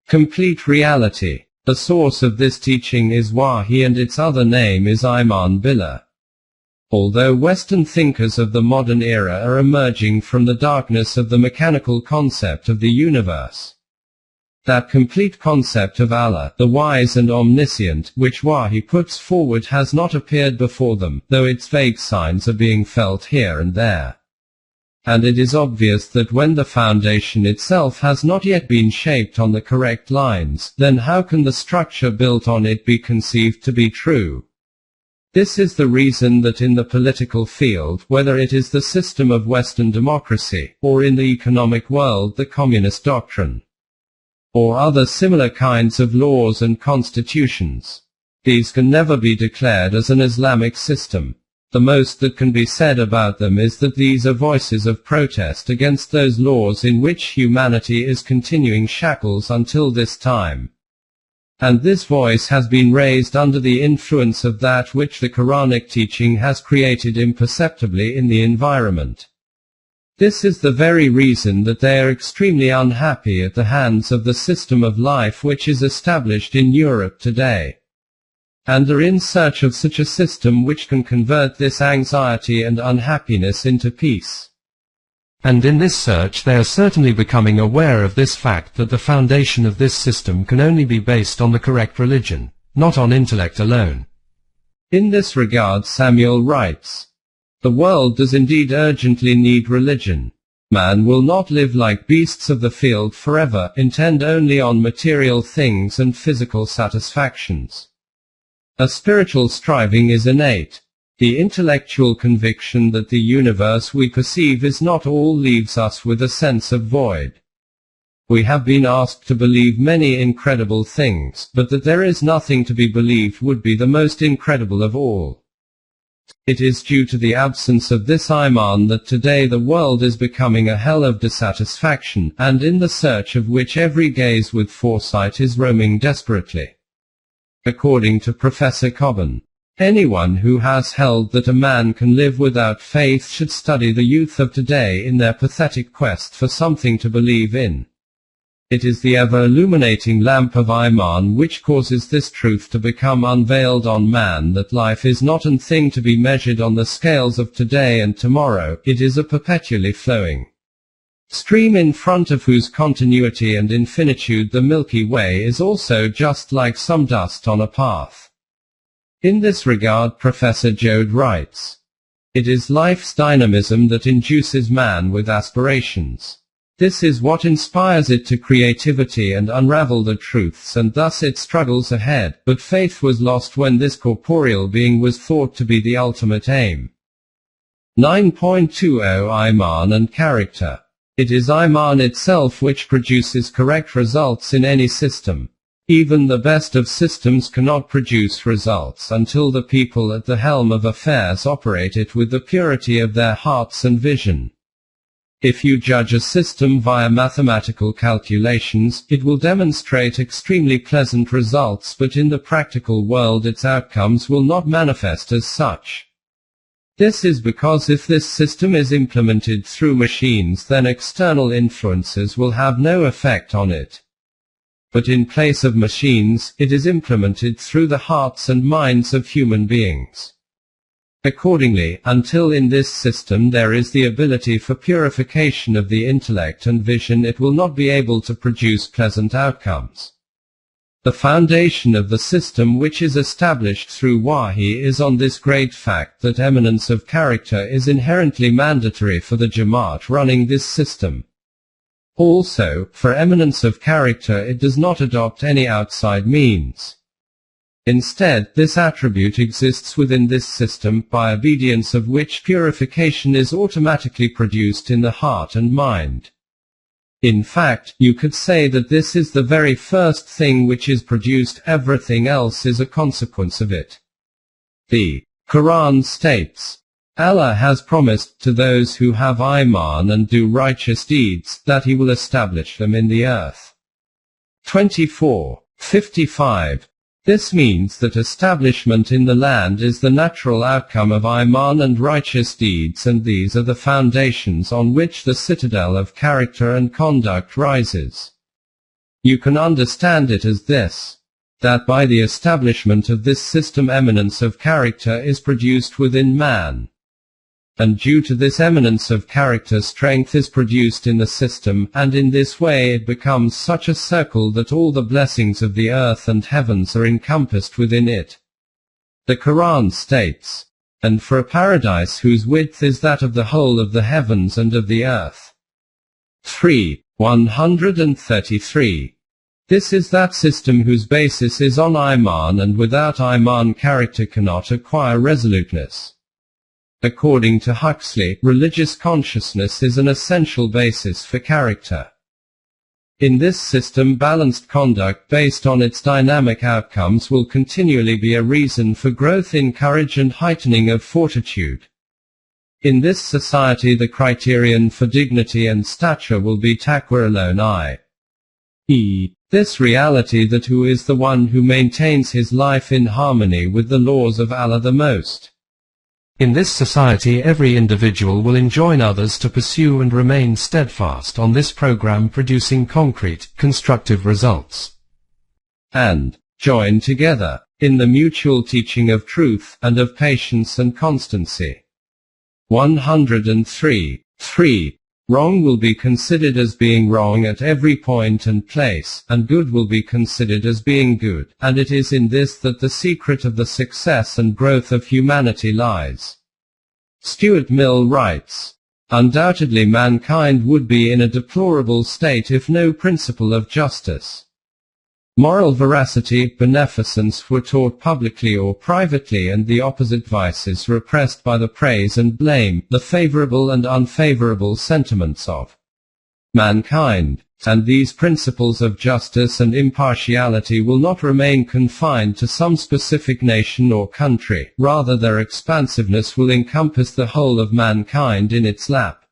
complete reality. The source of this teaching is Wahi, and its other name is Iman Billah. Although Western thinkers of the modern era are emerging from the darkness of the mechanical concept of the universe, that complete concept of Allah, the wise and omniscient, which Wahi puts forward, has not appeared before them, though its vague signs are being felt here and there. And it is obvious that when the foundation itself has not yet been shaped on the correct lines, then how can the structure built on it be conceived to be true? This is the reason that in the political field, whether it is the system of Western democracy, or in the economic world the communist doctrine, or other similar kinds of laws and constitutions, these can never be declared as an Islamic system. The most that can be said about them is that these are voices of protest against those laws in which humanity is continuing shackles until this time. And this voice has been raised under the influence of that which the Quranic teaching has created imperceptibly in the environment. This is the very reason that they are extremely unhappy at the hands of the system of life which is established in Europe today, and are in search of such a system which can convert this anxiety and unhappiness into peace. And in this search they are certainly becoming aware of this fact, that the foundation of this system can only be based on the correct religion, not on intellect alone. In this regard Samuel writes, the world does indeed urgently need religion. Man will not live like beasts of the field forever, intent only on material things and physical satisfactions. A spiritual striving is innate. The intellectual conviction that the universe we perceive is not all leaves us with a sense of void. We have been asked to believe many incredible things, but that there is nothing to be believed would be the most incredible of all. It is due to the absence of this Iman that today the world is becoming a hell of dissatisfaction, and in the search of which every gaze with foresight is roaming desperately. According to Professor Cobban, anyone who has held that a man can live without faith should study the youth of today in their pathetic quest for something to believe in. It is the ever-illuminating lamp of Iman which causes this truth to become unveiled on man, that life is not an thing to be measured on the scales of today and tomorrow, it is a perpetually flowing stream in front of whose continuity and infinitude the Milky Way is also just like some dust on a path. In this regard Professor Joad writes, "It is life's dynamism that induces man with aspirations. This is what inspires it to creativity and unravel the truths, and thus it struggles ahead, but faith was lost when this corporeal being was thought to be the ultimate aim." 9.20 Iman and character. It is Iman itself which produces correct results in any system. Even the best of systems cannot produce results until the people at the helm of affairs operate it with the purity of their hearts and vision. If you judge a system via mathematical calculations, it will demonstrate extremely pleasant results, but in the practical world its outcomes will not manifest as such. This is because if this system is implemented through machines, then external influences will have no effect on it. But in place of machines, it is implemented through the hearts and minds of human beings. Accordingly, until in this system there is the ability for purification of the intellect and vision, it will not be able to produce pleasant outcomes. The foundation of the system which is established through Wahi is on this great fact that eminence of character is inherently mandatory for the Jamaat running this system. Also, for eminence of character it does not adopt any outside means. Instead, this attribute exists within this system, by obedience of which purification is automatically produced in the heart and mind. In fact, you could say that this is the very first thing which is produced, everything else is a consequence of it. The Quran states, "Allah has promised to those who have Iman and do righteous deeds, that He will establish them in the earth." 24:55. This means that establishment in the land is the natural outcome of Iman and righteous deeds, and these are the foundations on which the citadel of character and conduct rises. You can understand it as this: that by the establishment of this system eminence of character is produced within man. And due to this eminence of character strength is produced in the system, and in this way it becomes such a circle that all the blessings of the earth and heavens are encompassed within it. The Quran states, "And for a paradise whose width is that of the whole of the heavens and of the earth." 3:133. This is that system whose basis is on Iman, and without Iman character cannot acquire resoluteness. According to Huxley, religious consciousness is an essential basis for character. In this system, balanced conduct based on its dynamic outcomes will continually be a reason for growth in courage and heightening of fortitude. In this society, the criterion for dignity and stature will be taqwa alone, i.e., this reality that who is the one who maintains his life in harmony with the laws of Allah the Most. In this society, every individual will enjoin others to pursue and remain steadfast on this program, producing concrete, constructive results, and join together in the mutual teaching of truth, and of patience and constancy. 103. Wrong will be considered as being wrong at every point and place, and good will be considered as being good, and it is in this that the secret of the success and growth of humanity lies. Stuart Mill writes, "Undoubtedly mankind would be in a deplorable state if no principle of justice, moral veracity, beneficence were taught publicly or privately, and the opposite vices repressed by the praise and blame, the favorable and unfavorable sentiments of mankind, and these principles of justice and impartiality will not remain confined to some specific nation or country, rather their expansiveness will encompass the whole of mankind in its lap.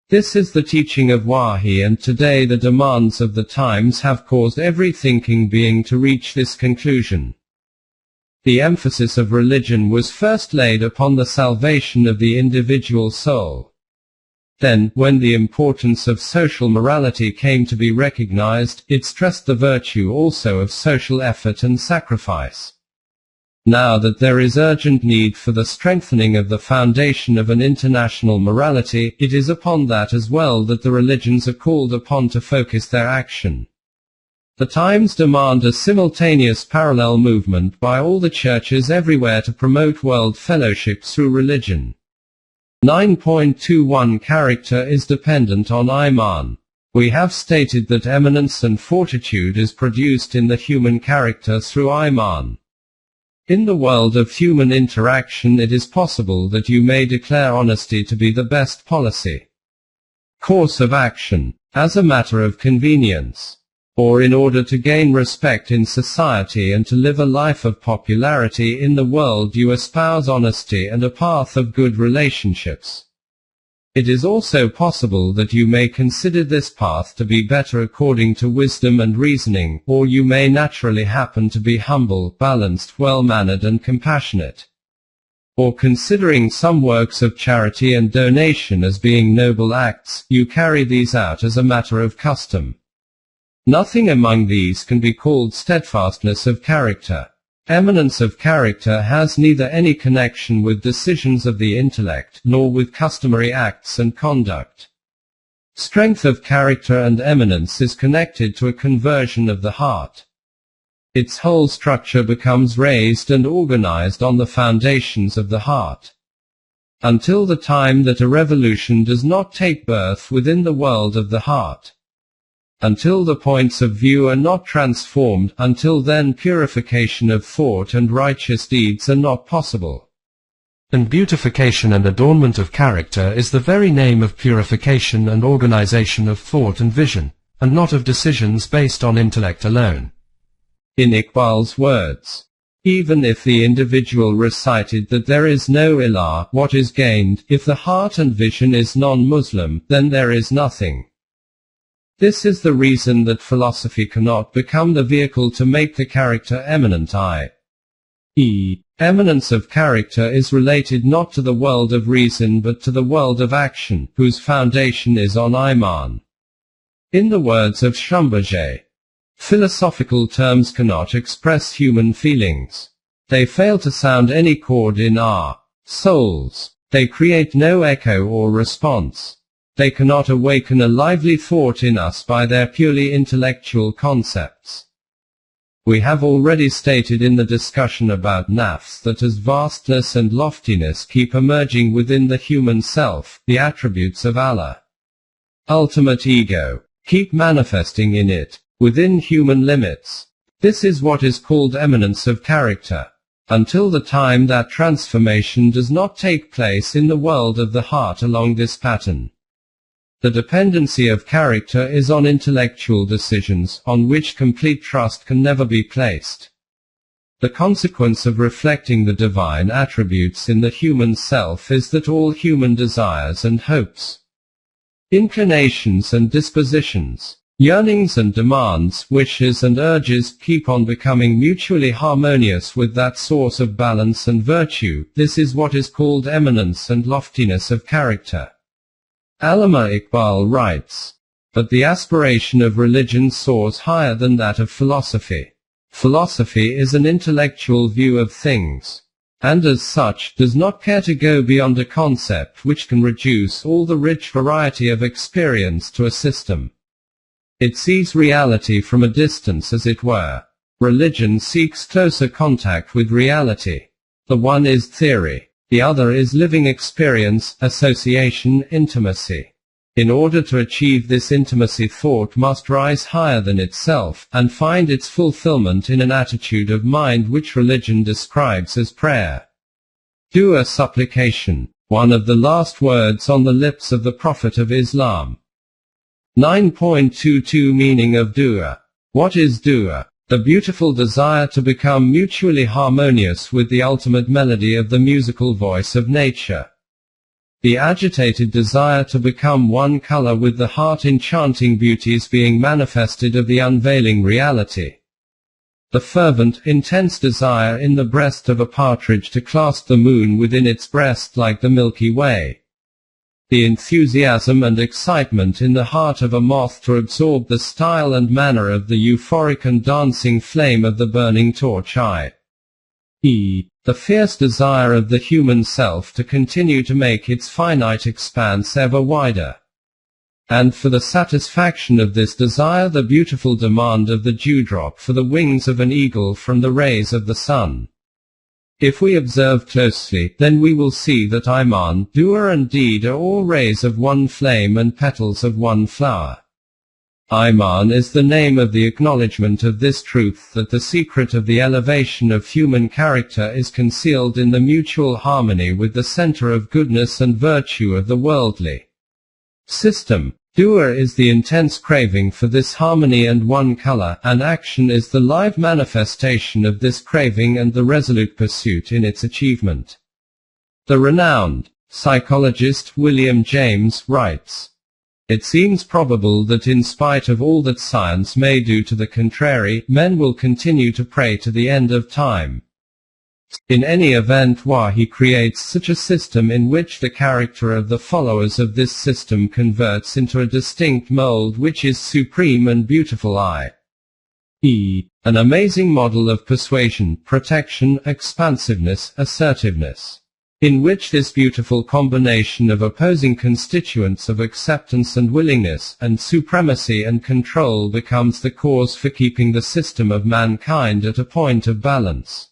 This is the teaching of Wahi, and today the demands of the times have caused every thinking being to reach this conclusion. The emphasis of religion was first laid upon the salvation of the individual soul. Then, when the importance of social morality came to be recognized, it stressed the virtue also of social effort and sacrifice. Now that there is urgent need for the strengthening of the foundation of an international morality, it is upon that as well that the religions are called upon to focus their action. The times demand a simultaneous parallel movement by all the churches everywhere to promote world fellowship through religion. 9.21 Character is dependent on Iman. We have stated that eminence and fortitude is produced in the human character through Iman. In the world of human interaction, it is possible that you may declare honesty to be the best policy course of action, as a matter of convenience, or in order to gain respect in society and to live a life of popularity in the world you espouse honesty and a path of good relationships. It is also possible that you may consider this path to be better according to wisdom and reasoning, or you may naturally happen to be humble, balanced, well-mannered and compassionate. Or considering some works of charity and donation as being noble acts, you carry these out as a matter of custom. Nothing among these can be called steadfastness of character. Eminence of character has neither any connection with decisions of the intellect, nor with customary acts and conduct. Strength of character and eminence is connected to a conversion of the heart. Its whole structure becomes raised and organized on the foundations of the heart. Until the time that a revolution does not take birth within the world of the heart. Until the points of view are not transformed, until then purification of thought and righteous deeds are not possible. And beautification and adornment of character is the very name of purification and organization of thought and vision, and not of decisions based on intellect alone. In Iqbal's words, even if the individual recited that there is no ilah, what is gained? If the heart and vision is non-Muslim, then there is nothing. This is the reason that philosophy cannot become the vehicle to make the character eminent, i.e., eminence of character is related not to the world of reason but to the world of action, whose foundation is on Iman. In the words of Schlumberger, philosophical terms cannot express human feelings. They fail to sound any chord in our souls. They create no echo or response. They cannot awaken a lively thought in us by their purely intellectual concepts. We have already stated in the discussion about nafs that as vastness and loftiness keep emerging within the human self, the attributes of Allah, ultimate ego, keep manifesting in it, within human limits. This is what is called eminence of character. Until the time that transformation does not take place in the world of the heart along this pattern. The dependency of character is on intellectual decisions, on which complete trust can never be placed. The consequence of reflecting the divine attributes in the human self is that all human desires and hopes, inclinations and dispositions, yearnings and demands, wishes and urges keep on becoming mutually harmonious with that source of balance and virtue. This is what is called eminence and loftiness of character. Allama Iqbal writes, but the aspiration of religion soars higher than that of philosophy. Philosophy is an intellectual view of things, and as such, does not care to go beyond a concept which can reduce all the rich variety of experience to a system. It sees reality from a distance, as it were. Religion seeks closer contact with reality. The one is theory. The other is living experience, association, intimacy. In order to achieve this intimacy, thought must rise higher than itself, and find its fulfillment in an attitude of mind which religion describes as prayer. Dua, supplication, one of the last words on the lips of the Prophet of Islam. 9.22 Meaning of dua. What is dua? The beautiful desire to become mutually harmonious with the ultimate melody of the musical voice of nature. The agitated desire to become one color with the heart-enchanting beauties being manifested of the unveiling reality. The fervent, intense desire in the breast of a partridge to clasp the moon within its breast like the Milky Way. The enthusiasm and excitement in the heart of a moth to absorb the style and manner of the euphoric and dancing flame of the burning torch i.e., the fierce desire of the human self to continue to make its finite expanse ever wider. And for the satisfaction of this desire the beautiful demand of the dewdrop for the wings of an eagle from the rays of the sun. If we observe closely, then we will see that Iman, dua and deed are all rays of one flame and petals of one flower. Iman is the name of the acknowledgement of this truth that the secret of the elevation of human character is concealed in the mutual harmony with the center of goodness and virtue of the worldly system. Dua is the intense craving for this harmony and one color, and action is the live manifestation of this craving and the resolute pursuit in its achievement. The renowned psychologist William James writes, "It seems probable that in spite of all that science may do to the contrary, men will continue to pray to the end of time. In any event, Wahi creates such a system in which the character of the followers of this system converts into a distinct mold which is supreme and beautiful i.e., an amazing model of persuasion, protection, expansiveness, assertiveness, in which this beautiful combination of opposing constituents of acceptance and willingness, and supremacy and control becomes the cause for keeping the system of mankind at a point of balance."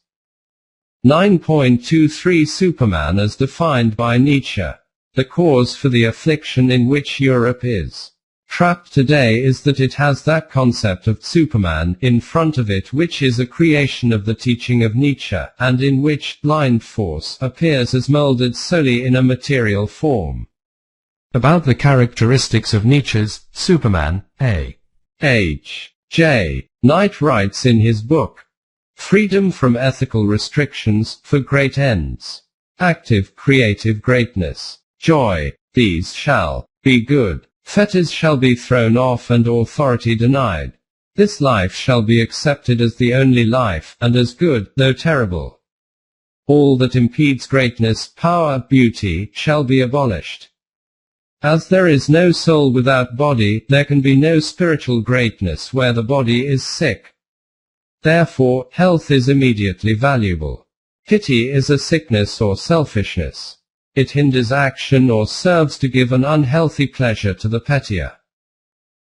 9.23 Superman as defined by Nietzsche. The cause for the affliction in which Europe is trapped today is that it has that concept of Superman in front of it which is a creation of the teaching of Nietzsche, and in which blind force appears as molded solely in a material form. About the characteristics of Nietzsche's Superman, A.H. J. Knight writes in his book, "Freedom from ethical restrictions, for great ends. Active, creative greatness. Joy. These shall be good. Fetters shall be thrown off and authority denied. This life shall be accepted as the only life, and as good, though terrible. All that impedes greatness, power, beauty, shall be abolished. As there is no soul without body, there can be no spiritual greatness where the body is sick. Therefore, health is immediately valuable. Pity is a sickness or selfishness. It hinders action or serves to give an unhealthy pleasure to the petier.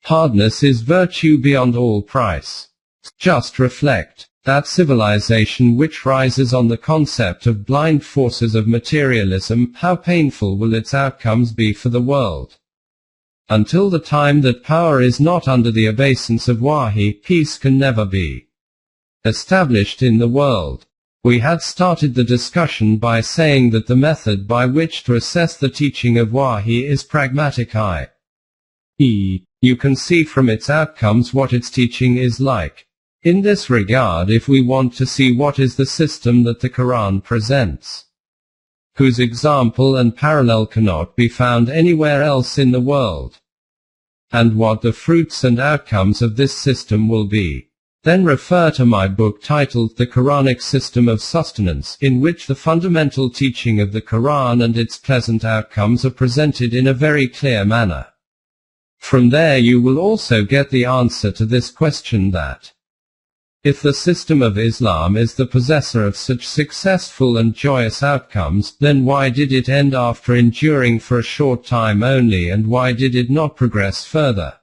Hardness is virtue beyond all price. Just reflect that civilization which rises on the concept of blind forces of materialism, how painful will its outcomes be for the world? Until the time that power is not under the obeisance of Wahi, peace can never be established in the world. We had started the discussion by saying that the method by which to assess the teaching of Wahi is pragmatic i.e., you can see from its outcomes what its teaching is like. In this regard, if we want to see what is the system that the Quran presents, whose example and parallel cannot be found anywhere else in the world, and what the fruits and outcomes of this system will be, then refer to my book titled The Quranic System of Sustenance, in which the fundamental teaching of the Quran and its pleasant outcomes are presented in a very clear manner. From there you will also get the answer to this question that, if the system of Islam is the possessor of such successful and joyous outcomes, then why did it end after enduring for a short time only, and why did it not progress further?